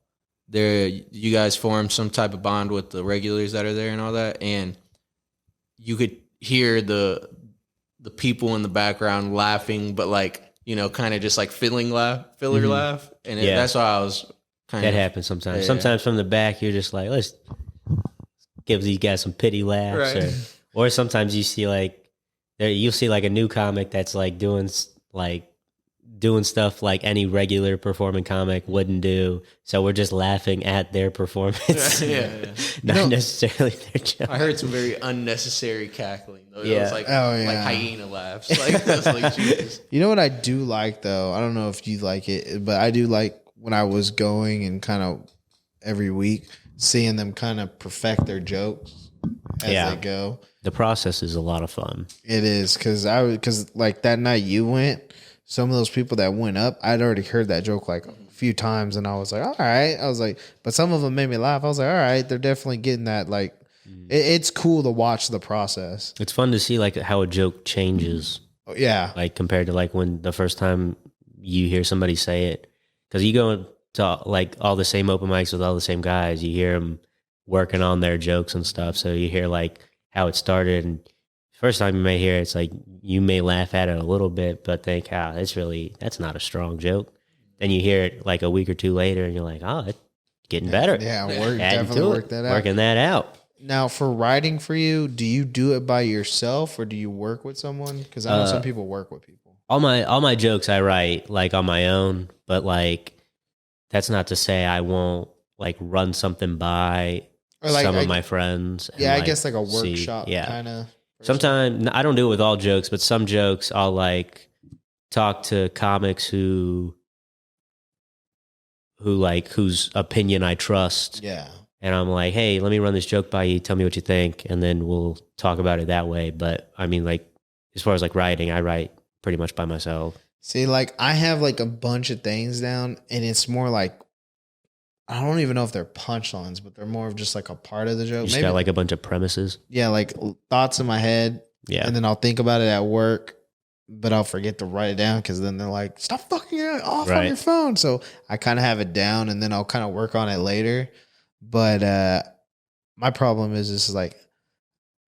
you guys form some type of bond with the regulars that are there and all that. And you could hear the people in the background laughing, but like, you know, kind of just like filler laugh. And that's why I was kind of... That happens sometimes. Yeah. Sometimes from the back, you're just like, let's give these guys some pity laughs. Right. Or sometimes you see like, you'll see like a new comic that's like doing stuff like any regular performing comic wouldn't do. So we're just laughing at their performance. Not necessarily their job. I heard some very unnecessary cackling. Though. Yeah. It was like, like hyena laughs. Like, that's like, Jesus. You know what I do like, though? I don't know if you like it, but I do like when I was going and kind of every week seeing them kind of perfect their jokes as they go. The process is a lot of fun. It is, because like that night you went, some of those people that went up, I'd already heard that joke like a few times, and I was like, all right. I was like, but some of them made me laugh. I was like, all right, they're definitely getting that. Like, it's cool to watch the process. It's fun to see like how a joke changes. Yeah, Like compared to like when the first time you hear somebody say it, because you go to like all the same open mics with all the same guys, you hear them working on their jokes and stuff. So you hear like how it started, and first time you may hear it, it's like you may laugh at it a little bit, but think, that's not a strong joke. Then you hear it like a week or two later, and you're like, oh, it's getting better. Yeah, Adding definitely to it, work that out. working that out. Now, for writing for you, do you do it by yourself or do you work with someone? Because I know some people work with people. All my jokes I write like on my own, but like that's not to say I won't like run something by Or like, some of my friends. And, I guess like a see. workshop kind of. Sometimes I don't do it with all jokes, but some jokes I'll like talk to comics whose opinion I trust. Yeah. And I'm like, hey, let me run this joke by you. Tell me what you think. And then we'll talk about it that way. But I mean, like, as far as like writing, I write pretty much by myself. See, like I have like a bunch of things down, and it's more like, I don't even know if they're punchlines, but they're more of just like a part of the joke. You just got like a bunch of premises. Yeah, like thoughts in my head. Yeah. And then I'll think about it at work, but I'll forget to write it down because then they're like, stop fucking it off on your phone. So I kind of have it down, and then I'll kind of work on it later. But my problem is like,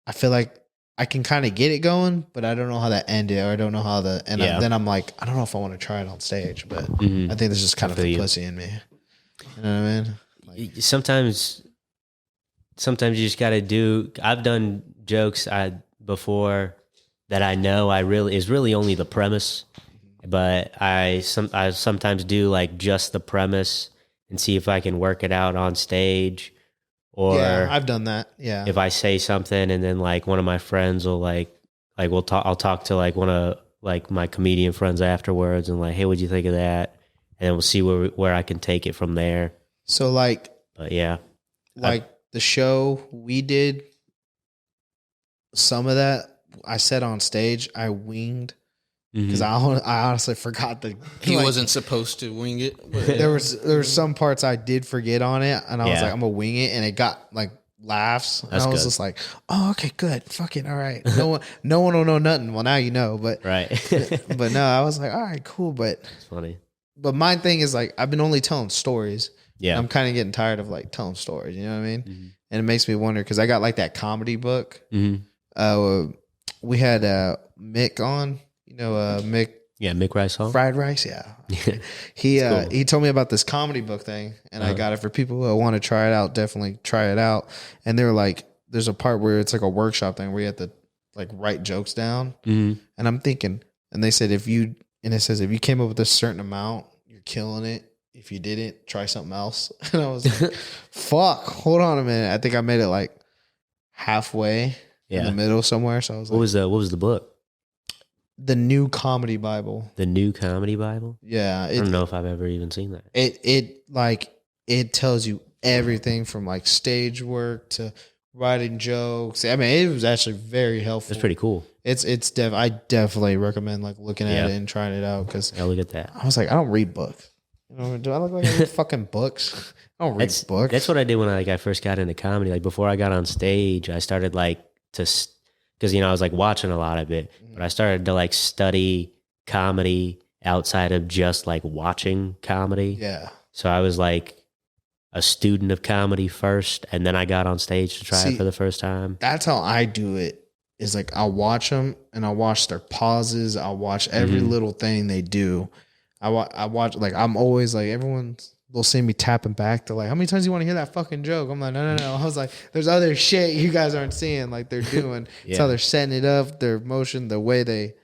I feel like I can kind of get it going, but I don't know how to end it, or I don't know how to. And then I'm like, I don't know if I want to try it on stage, but I think there's just kind of a pussy in me. You know what I mean? Sometimes sometimes you just got to do. I've done jokes before that I know is really only the premise, but I sometimes do like just the premise and see if I can work it out on stage. Or yeah, I've done that. Yeah, if I say something and then like one of my friends will I'll talk to like one of like my comedian friends afterwards and like, hey, what'd you think of that? And then we'll see where I can take it from there. So like, but yeah, like the show we did, some of that I said on stage, I winged because I honestly forgot that he wasn't supposed to wing it. There was some parts I did forget on it, and I was like, I'm gonna wing it, and it got like laughs. And I was just like, oh, okay, good, fucking all right. No one will know nothing. Well, now you know, but right. But no, I was like, all right, cool, but it's funny. But my thing is like I've been only telling stories. Yeah, I'm kind of getting tired of like telling stories. You know what I mean? And it makes me wonder because I got like that comedy book. We had Mick on. You know, Mick. Yeah, Mick Rice Hall. Fried Rice, yeah. He told me about this comedy book thing, and I got it for people who want to try it out. Definitely try it out. And they were like, there's a part where it's like a workshop thing where you have to like write jokes down. And I'm thinking, and they said it says if you came up with a certain amount, you're killing it. If you didn't, try something else. And I was like, fuck, hold on a minute. I think I made it like halfway in the middle somewhere. So I was what was the book? The New Comedy Bible. The New Comedy Bible? Yeah. I don't know if I've ever even seen that. It tells you everything from like stage work to writing jokes. I mean, it was actually very helpful. That's pretty cool. I definitely recommend like looking at it and trying it out because look at that. I was like, I don't read books. You know, do I look like I read fucking books? I don't read books. That's what I did when I first got into comedy. Like before I got on stage, I started like because I was like watching a lot of it, but I started to like study comedy outside of just like watching comedy. Yeah. So I was like a student of comedy first, and then I got on stage to try it for the first time. That's how I do it. Is like I'll watch them and I'll watch their pauses. I'll watch every little thing they do. I watch like I'm always like they'll see me tapping back. They're like, how many times do you want to hear that fucking joke? I'm like, no. I was like, there's other shit you guys aren't seeing like they're doing. It's how they're setting it up, their motion, the way they,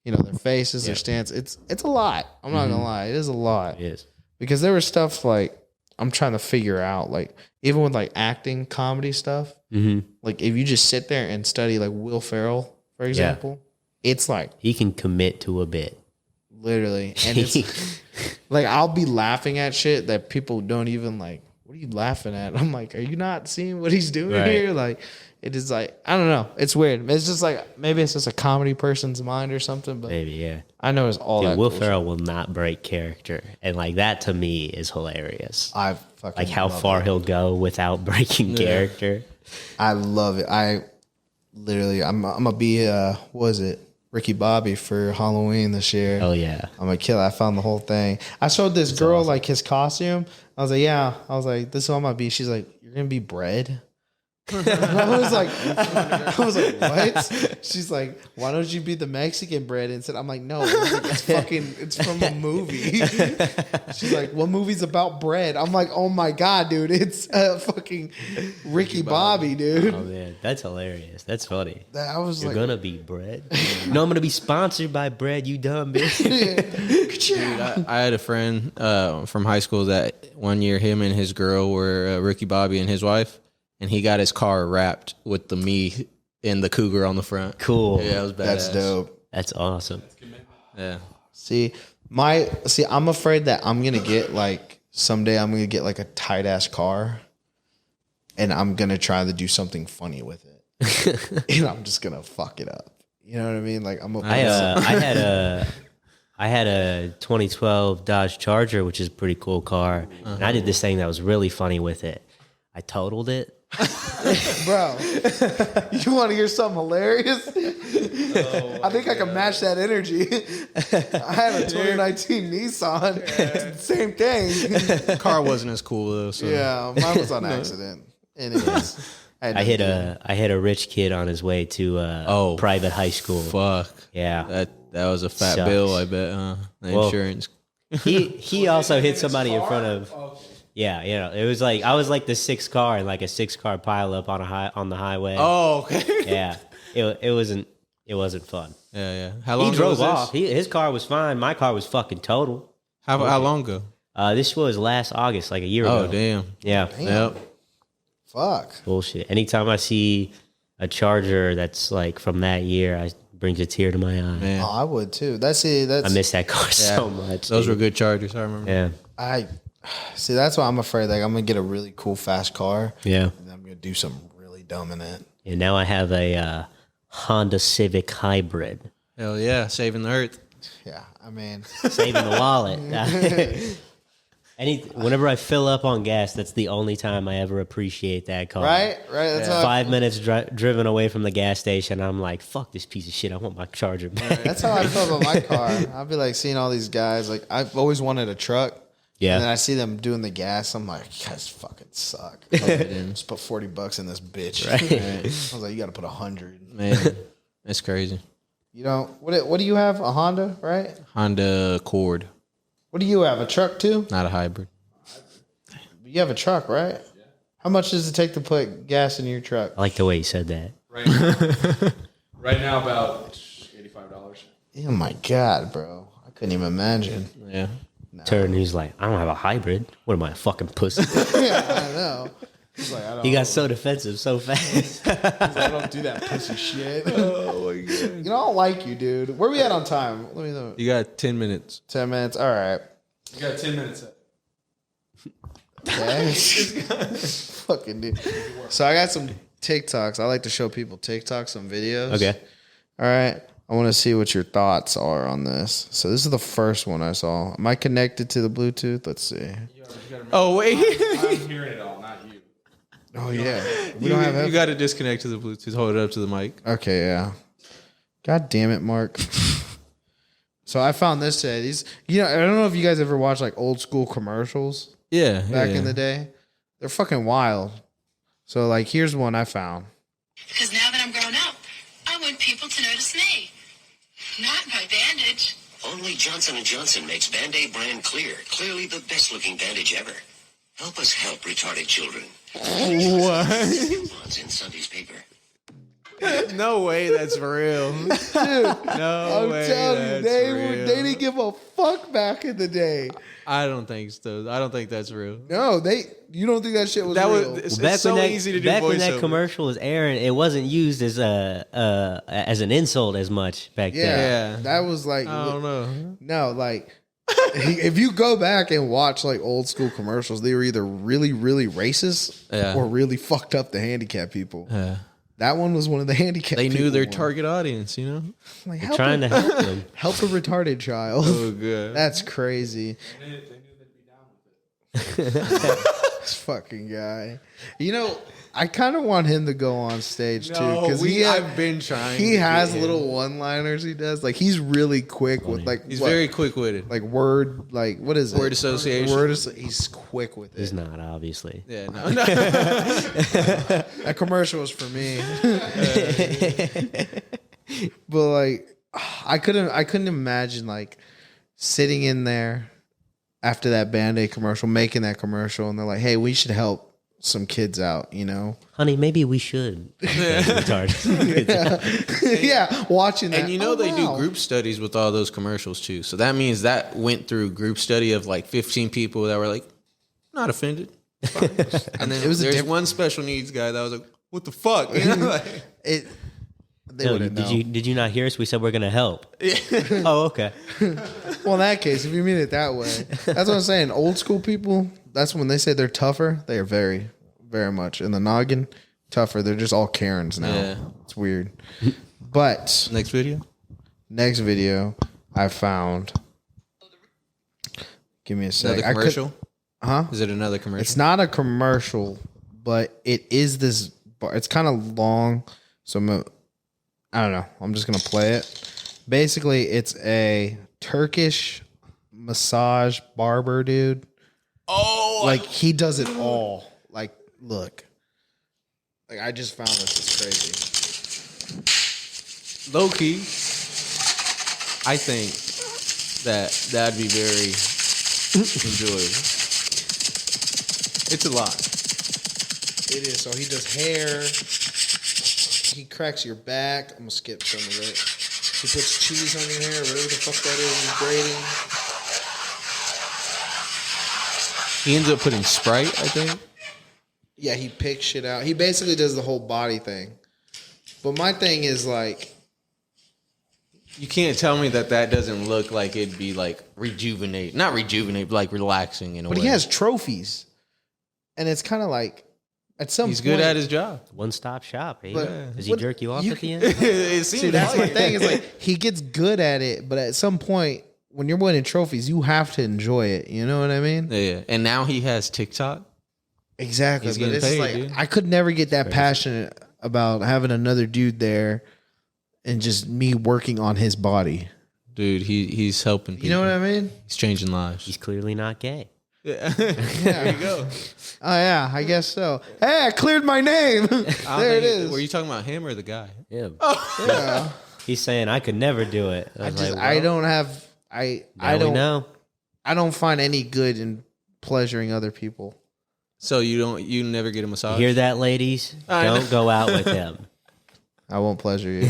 their faces, their stance. It's a lot. I'm not gonna lie. It is a lot. It is. Because there was stuff like I'm trying to figure out, like even with like acting comedy stuff, like if you just sit there and study like Will Ferrell, for example, it's like he can commit to a bit. Literally. And it's like I'll be laughing at shit that people don't even like, what are you laughing at? I'm like, are you not seeing what he's doing here? Like it is like, I don't know. It's weird. It's just like maybe it's just a comedy person's mind or something, but maybe, yeah. I know it's all that. Will Ferrell will not break character. And like that to me is hilarious. I fucking like how far he'll go without breaking character. I love it. I'm gonna be what is it? Ricky Bobby for Halloween this year. Oh yeah. I'm gonna kill it. I found the whole thing. I showed this girl like his costume. I was like, yeah. I was like, this is what I'm gonna be. She's like, you're gonna be bread? I was like, what? She's like, why don't you be the Mexican bread? And said, I'm like, no, it's from a movie. She's like, what movie's about bread? I'm like, oh my God, dude, it's fucking Ricky Bobby, dude. Oh man, that's hilarious. That's funny. You're gonna be bread? No, I'm gonna be sponsored by bread, you dumb bitch. Dude, I had a friend from high school that one year him and his girl were Ricky Bobby and his wife. And he got his car wrapped with the me and the cougar on the front. Cool. Yeah, it was badass. That's dope. That's awesome. Yeah. I'm afraid that I'm gonna get like someday I'm gonna get like a tight ass car, and I'm gonna try to do something funny with it, and I'm just gonna fuck it up. You know what I mean? Like I had a 2012 Dodge Charger, which is a pretty cool car, and I did this thing that was really funny with it. I totaled it. Bro, you want to hear something hilarious? I think I can match that energy. I had a 2019 Nissan. Same thing. The car wasn't as cool though. So. Yeah, mine was on accident. Anyways, I hit a rich kid on his way to private high school. Fuck. Yeah, that was a fat bill. I bet. The insurance. He also hit somebody in front of. Yeah, it was like I was like the 6th car in like a 6-car pileup on the highway. Oh, okay. Yeah, it wasn't fun. Yeah. How long He drove ago was off. His car was fine. My car was fucking total. How long ago? This was last August, like a year ago. Oh, damn. Yeah. Damn. Yep. Fuck. Bullshit. Anytime I see a Charger that's like from that year, it brings a tear to my eye. Man. Oh, I would too. That's I miss that car so much. Those dude. were good Chargers, I remember. Yeah. I see. That's why I'm afraid. Like I'm gonna get a really cool fast car. Yeah. And I'm gonna do something really dumb in it. And now I have a Honda Civic Hybrid. Hell yeah, saving the earth. Yeah. I mean, Saving the wallet. Whenever I fill up on gas, that's the only time I ever appreciate that car. right. That's how 5 minutes driven away from the gas station, I'm like, fuck this piece of shit. I want my Charger back. That's how I feel about my car. I'll be like seeing all these guys. Like I've always wanted a truck. Yeah. And then I see them doing the gas. I'm like, you guys fucking suck. Just put $40 in this bitch. Right. I was like, you got to put 100. Man, that's crazy. You know what do you have? A Honda, right? Honda Accord, What do you have? A truck too? not a hybrid. You have a truck, right? Yeah. How much does it take to put gas in your truck? I like the way you said that. Right now, about $85. Oh my god, bro! I couldn't even imagine. Yeah. Turn, he's like, I don't have a hybrid. What am I, a fucking pussy? Yeah, I know. He's like, I don't. He got so defensive so fast. I don't do that pussy shit. Oh my god. You know, I don't like you, dude. Where we at on time? Let me know. You got 10 minutes. 10 minutes. All right. You got 10 minutes. Okay. Fucking dude. So I got some TikToks. I like to show people TikToks, some videos. Okay. All right. I want to see what your thoughts are on this. So this is the first one I saw. Am I connected to the Bluetooth? Let's see. Oh, wait. I'm hearing it all, not you. Oh yeah. We You, don't have you got to disconnect to the Bluetooth. Hold it up to the mic. Okay, yeah. God damn it, Mark. So I found this today. These, I don't know if you guys ever watched like old school commercials Yeah. back in the day. They're fucking wild. So like, here's one I found. Because now that I'm grown up, I want people to notice me, not my bandage. Only Johnson & Johnson makes Band-Aid brand clear. Clearly the best-looking bandage ever. Help us help retarded children. What? Coupons in Sunday's paper. No way that's real. Dude, No I'm way telling you, that's real. they didn't give a fuck back in the day. I don't think so. I don't think that's real. No, you don't think that shit was That real? was Back it's so when that, easy to do back when voiceover. that commercial was airing, it wasn't used as an insult as much back then. Yeah, Yeah. that was like, I don't know. no, like, if you go back and watch like old school commercials, they were either really, really racist Yeah. or really fucked up the handicapped people. Yeah. That one was one of the handicapped They people knew their one. target audience, you know? Like, They're trying to help them. help a retarded child. Oh, good. That's crazy. This fucking guy. I kind of want him to go on stage too, because I've been trying. he to has get him. little one-liners he does. Like he's really quick with like He's what? very quick-witted. like word, like what is it? Word association. He's quick with it. He's not, obviously. Yeah, no. That commercial was for me. But like, I couldn't imagine like sitting in there after that Band-Aid commercial, making that commercial, and they're like, "Hey, we should help some kids out," Honey, maybe we should. Yeah, watching that. And you know they do group studies with all those commercials too. So that means that went through group study of like 15 people that were like, not offended. Fine. And then It was a there's diff- one special needs guy that was like, what the fuck? You know, like, They No, wouldn't know. did you not hear us? We said we're gonna help. Oh, okay. Well, in that case, if you mean it that way, that's what I'm saying. Old school people, that's when they say they're tougher. They are very, very much in the noggin tougher. They're just all Karens now. Yeah. It's weird. But next video. next video I found. Give me a sec. Another commercial? Huh? Is it another commercial? It's not a commercial, but it is this bar. It's kind of long, so I don't know. I'm just gonna play it. Basically, it's a Turkish massage barber dude. Oh, Like he does it all. Like, look. Like I just found this. It's crazy. low key. I think that'd be very enjoyable. It's a lot. It is. So he does hair. He cracks your back. I'm gonna skip some of it. He puts cheese on your hair, whatever the fuck that is. He's grating. He ends up putting Sprite, I think. Yeah, he picks shit out. He basically does the whole body thing. But my thing is like, You can't tell me that doesn't look like it'd be like rejuvenate. Not rejuvenate, but like relaxing in a way. but he has trophies. And it's kind of like, at some He's point. good at his job. One-stop shop. Eh? But- Does he what- jerk you off you at the end? It seems See, that's my like thing. Is like, he gets good at it, but at some point, when you're winning trophies, you have to enjoy it. You know what I mean? Yeah. And now he has TikTok. Exactly. He's But getting it's paid, like, dude. I could never get that passionate about having another dude there and just me working on his body. Dude, he's helping people. You know what I mean? He's changing lives. He's clearly not gay. Yeah. There you go. Oh, yeah, I guess so. Hey, I cleared my name. There it is. Were you talking about him or the guy? Yeah. Yeah. He's saying I could never do it. I was just, like, I well, don't have, I now we don't, know. I don't find any good in pleasuring other people. So you never get a massage? You hear that, ladies? I know. Don't go out with him. I won't pleasure you.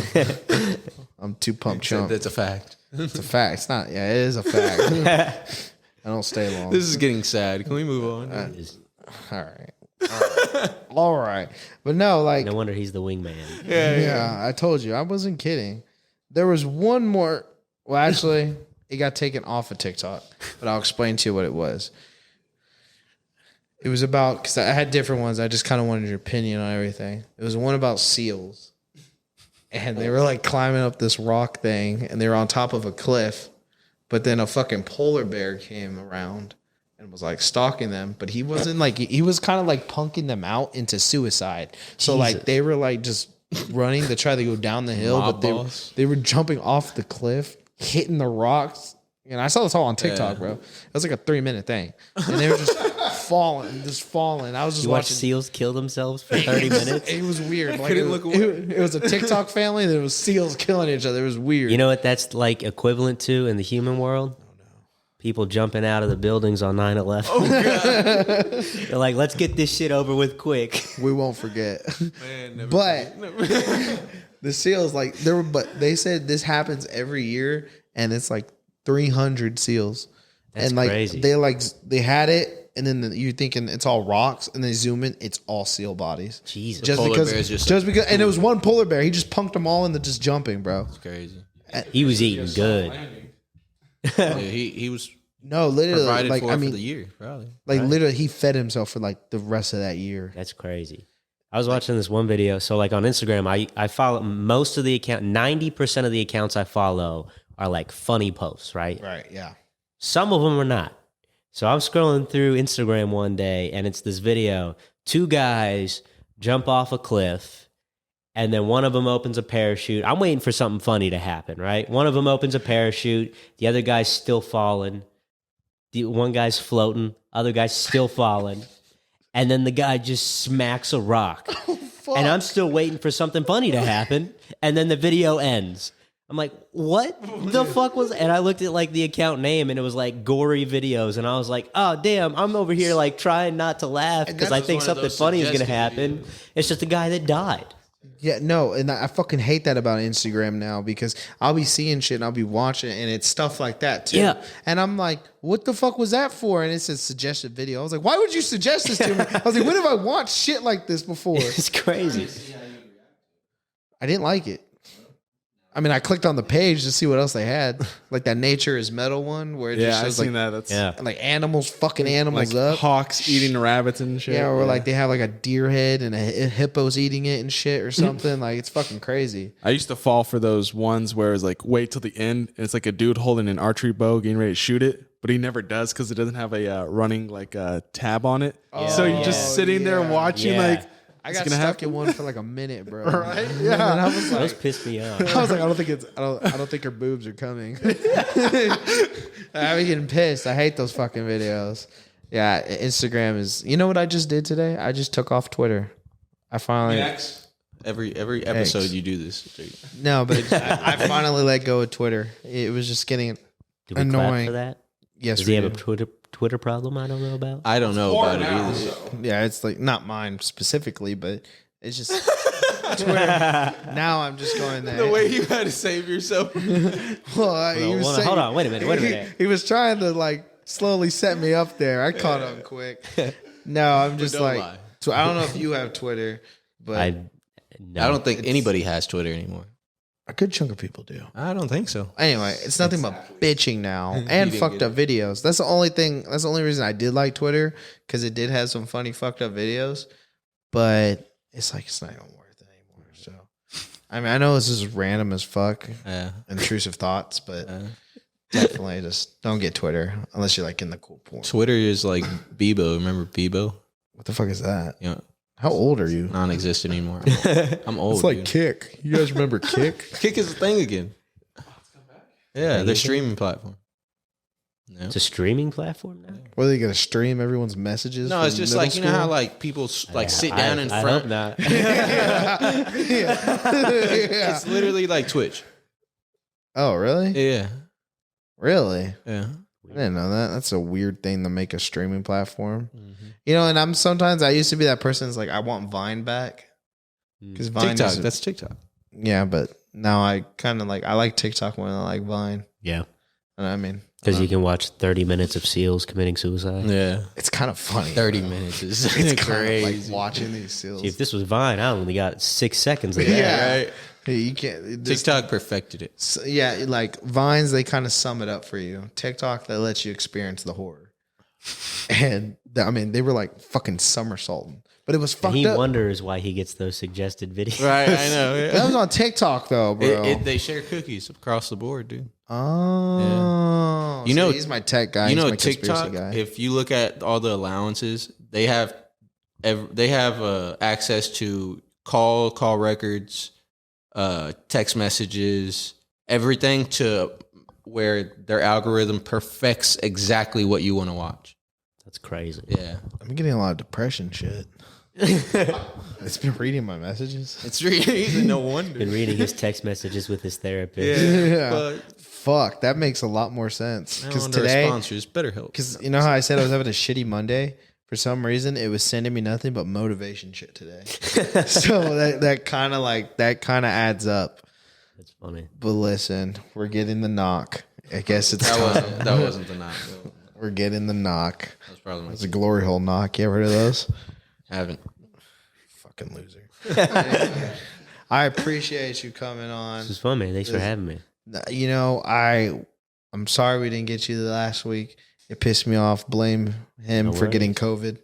I'm too pumped chump. That's a fact. It's a fact. It's not. Yeah, it is a fact. I don't stay long. This is getting sad. Can we move on? All right. All right. But no, like, No wonder he's the wingman. yeah, I told you. I wasn't kidding. There was one more. Well, actually, it got taken off of TikTok, but I'll explain to you what it was. It was about, because I had different ones. I just kind of wanted your opinion on everything. It was one about seals. And they were like climbing up this rock thing, and they were on top of a cliff. But then a fucking polar bear came around and was like stalking them. But he wasn't like, he was kind of like punking them out into suicide. So like they were like just running to try to go down the hill, Mob but boss. they were jumping off the cliff, hitting the rocks. And I saw this all on TikTok, bro. It was like a 3-minute thing. And they were just falling. I was just You watch watching. seals kill themselves for 30 minutes? It was weird. Like, couldn't look away. it was a TikTok family. There was seals killing each other. It was weird. You know what that's like equivalent to in the human world? People jumping out of the buildings on 9/11. Oh, God. They're like, let's get this shit over with quick. We won't forget. Man, never But the seals, like, but they said this happens every year, and it's like 300 seals. That's and like crazy. they had it, and then you're thinking it's all rocks, and they zoom in, it's all seal bodies. Jesus. Just polar because, bear is just because, and it was one polar bear. He just punked them all into just jumping, bro. It's crazy. He was eating good. Yeah, he was No, literally, provided like, for I for mean, the year, probably. like literally, he fed himself for like the rest of that year. That's crazy. I was watching this one video. So like on Instagram, I follow most of the account, 90% of the accounts I follow are like funny posts, right? Right. Yeah. Some of them are not. So I'm scrolling through Instagram one day and it's this video. 2 guys jump off a cliff and then one of them opens a parachute. I'm waiting for something funny to happen, right? One of them opens a parachute. The other guy's still falling. The one guy's floating. Other guy's still falling. And then the guy just smacks a rock. And I'm still waiting for something funny to happen. And then the video ends. I'm like, what the fuck was... And I looked at like the account name and it was like gory videos. And I was like, oh, damn, I'm over here like trying not to laugh because I think one of something those funny is going to suggested happen. It's just a guy that died. Yeah, no, and I fucking hate that about Instagram now because I'll be seeing shit and I'll be watching and it's stuff like that too. Yeah. And I'm like, what the fuck was that for? And it's a suggested video. I was like, why would you suggest this to me? I was like, when have I watched shit like this before? It's crazy. I didn't like it. I mean, I clicked on the page to see what else they had, like that Nature is Metal one where it Yeah, just I've shows seen like, that. That's Yeah. like animals fucking animals like up. hawks eating rabbits and shit. Yeah, or like they have like a deer head and a hippo's eating it and shit or something. Like it's fucking crazy. I used to fall for those ones where it's like wait till the end and it's like a dude holding an archery bow getting ready to shoot it, but he never does because it doesn't have a running like tab on it. So you're just sitting there watching Yeah. like I it's got gonna stuck happen. in one for like a minute, bro. Right? Yeah. And I was Those like, pissed me off. I was like, I don't think her boobs are coming. I'm getting pissed. I hate those fucking videos. Yeah, Instagram is. You know what I just did today? I just took off Twitter. I finally Every episode you do this. no, but I finally let go of Twitter. It was just getting Did we annoying. clap for that? Yes, Does we he have a do. Twitter problem I don't know about? I don't know about it either. Yeah, it's like not mine specifically, but it's just Twitter. Now I'm just going there. The way you had to save yourself. Well, Hold on, wait a minute. He was trying to like slowly set me up there. I caught on quick. No, I'm just don't like, lie. so I don't know if you have Twitter, but I don't think anybody has Twitter anymore. a good chunk of people do. I don't think so. Anyway, it's nothing but bitching now and didn't fucked get up videos. That's the only thing. That's the only reason I did like Twitter, because it did have some funny fucked up videos. But it's like it's not even worth it anymore. So, I mean, I know this is random as fuck, intrusive thoughts, but definitely just don't get Twitter unless you're like in the cool porn. Twitter is like Bebo. Remember Bebo? What the fuck is that? You know, How old are you? non-existent anymore. I'm old. It's like dude. Kick. You guys remember Kick? Kick is a thing again. Yeah, they're streaming platform. No. It's a streaming platform now? What are they gonna stream everyone's messages? No, from it's just middle like you know school? how like people like sit down in I front. hope not. It's literally like Twitch. Oh, really? Yeah, Really? yeah. I didn't know that. That's a weird thing to make a streaming platform. You know, and I used to be that person that's like, I want Vine back. Because Vine TikTok. is, That's TikTok. yeah, but now I kind of like, I like TikTok more than I like Vine. Yeah. And I mean, Because you can watch 30 minutes of seals committing suicide. Yeah, it's kind of funny. 30 minutes is It's kind of crazy. like watching these seals. See, if this was Vine, I only got 6 seconds of that. Yeah. right. Hey, you can't. This, TikTok perfected it. yeah, like Vines, they kind of sum it up for you. TikTok, they let you experience the horror. And I mean, they were like fucking somersaulting, but it was fucked He up. wonders why he gets those suggested videos. Right, I know. Yeah. That was on TikTok though, bro. They share cookies across the board, dude. Oh, You know, he's my tech guy. You He's know, my conspiracy TikTok. guy. If you look at all the allowances, they have access to call records, text messages, everything to where their algorithm perfects exactly what you want to watch. That's crazy. Yeah, I'm getting a lot of depression shit. It's been reading my messages. it's really no wonder. Been reading his text messages with his therapist. Yeah. But Fuck, that makes a lot more sense. now Because under our today, sponsors, BetterHelp. because you know how I said I was having a shitty Monday? For some reason, it was sending me nothing but motivation shit today. So that kind of adds up. That's funny. But listen, we're getting the knock. I guess it's time. That wasn't the knock. We're getting the knock. That's probably my It's a glory hole knock. You ever heard of those? haven't. Fucking loser. I appreciate you coming on. This is fun, man. Thanks for having me. You know, I'm sorry we didn't get you last week. It pissed me off. Blame him No for getting worries. COVID.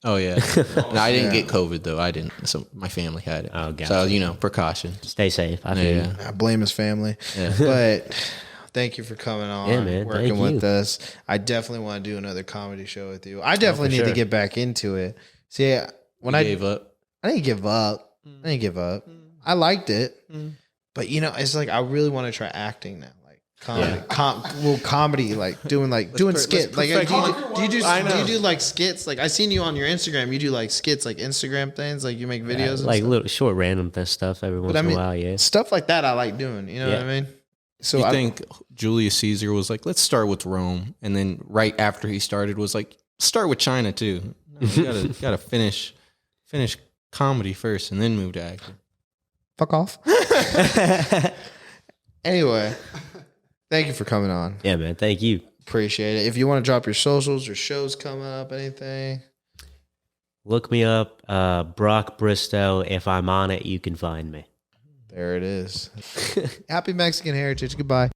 Oh yeah, no, I didn't Yeah. get COVID though. I didn't. So my family had it. Oh, gotcha. So you know, precaution. Stay safe. I feel you. I blame his family. Yeah. But thank you for coming on. Yeah, man. Working Thank with you. us. I definitely want to do another comedy show with you. I definitely need to sure. get back into it. See, when You I gave up. I didn't give up. I didn't give up. I liked it. But you know, it's like I really want to try acting now. Like comedy, comedy, like doing skits. Like do you do like skits? Like I seen you on your Instagram. You do like skits, like Instagram things. Like you make videos, and Like stuff. little short random stuff every once But I in mean, a while, yeah. stuff like that I like doing. You know what I mean? So You I think Julius Caesar was like, let's start with Rome, and then right after he started was like, start with China too. No, you gotta finish comedy first, and then move to acting. fuck off. Anyway, thank you for coming on. Yeah, man. Thank you. Appreciate it. If you want to drop your socials or shows coming up, anything. Look me up, Brock Bristow. If I'm on it, you can find me. There it is. Happy Mexican Heritage. Goodbye.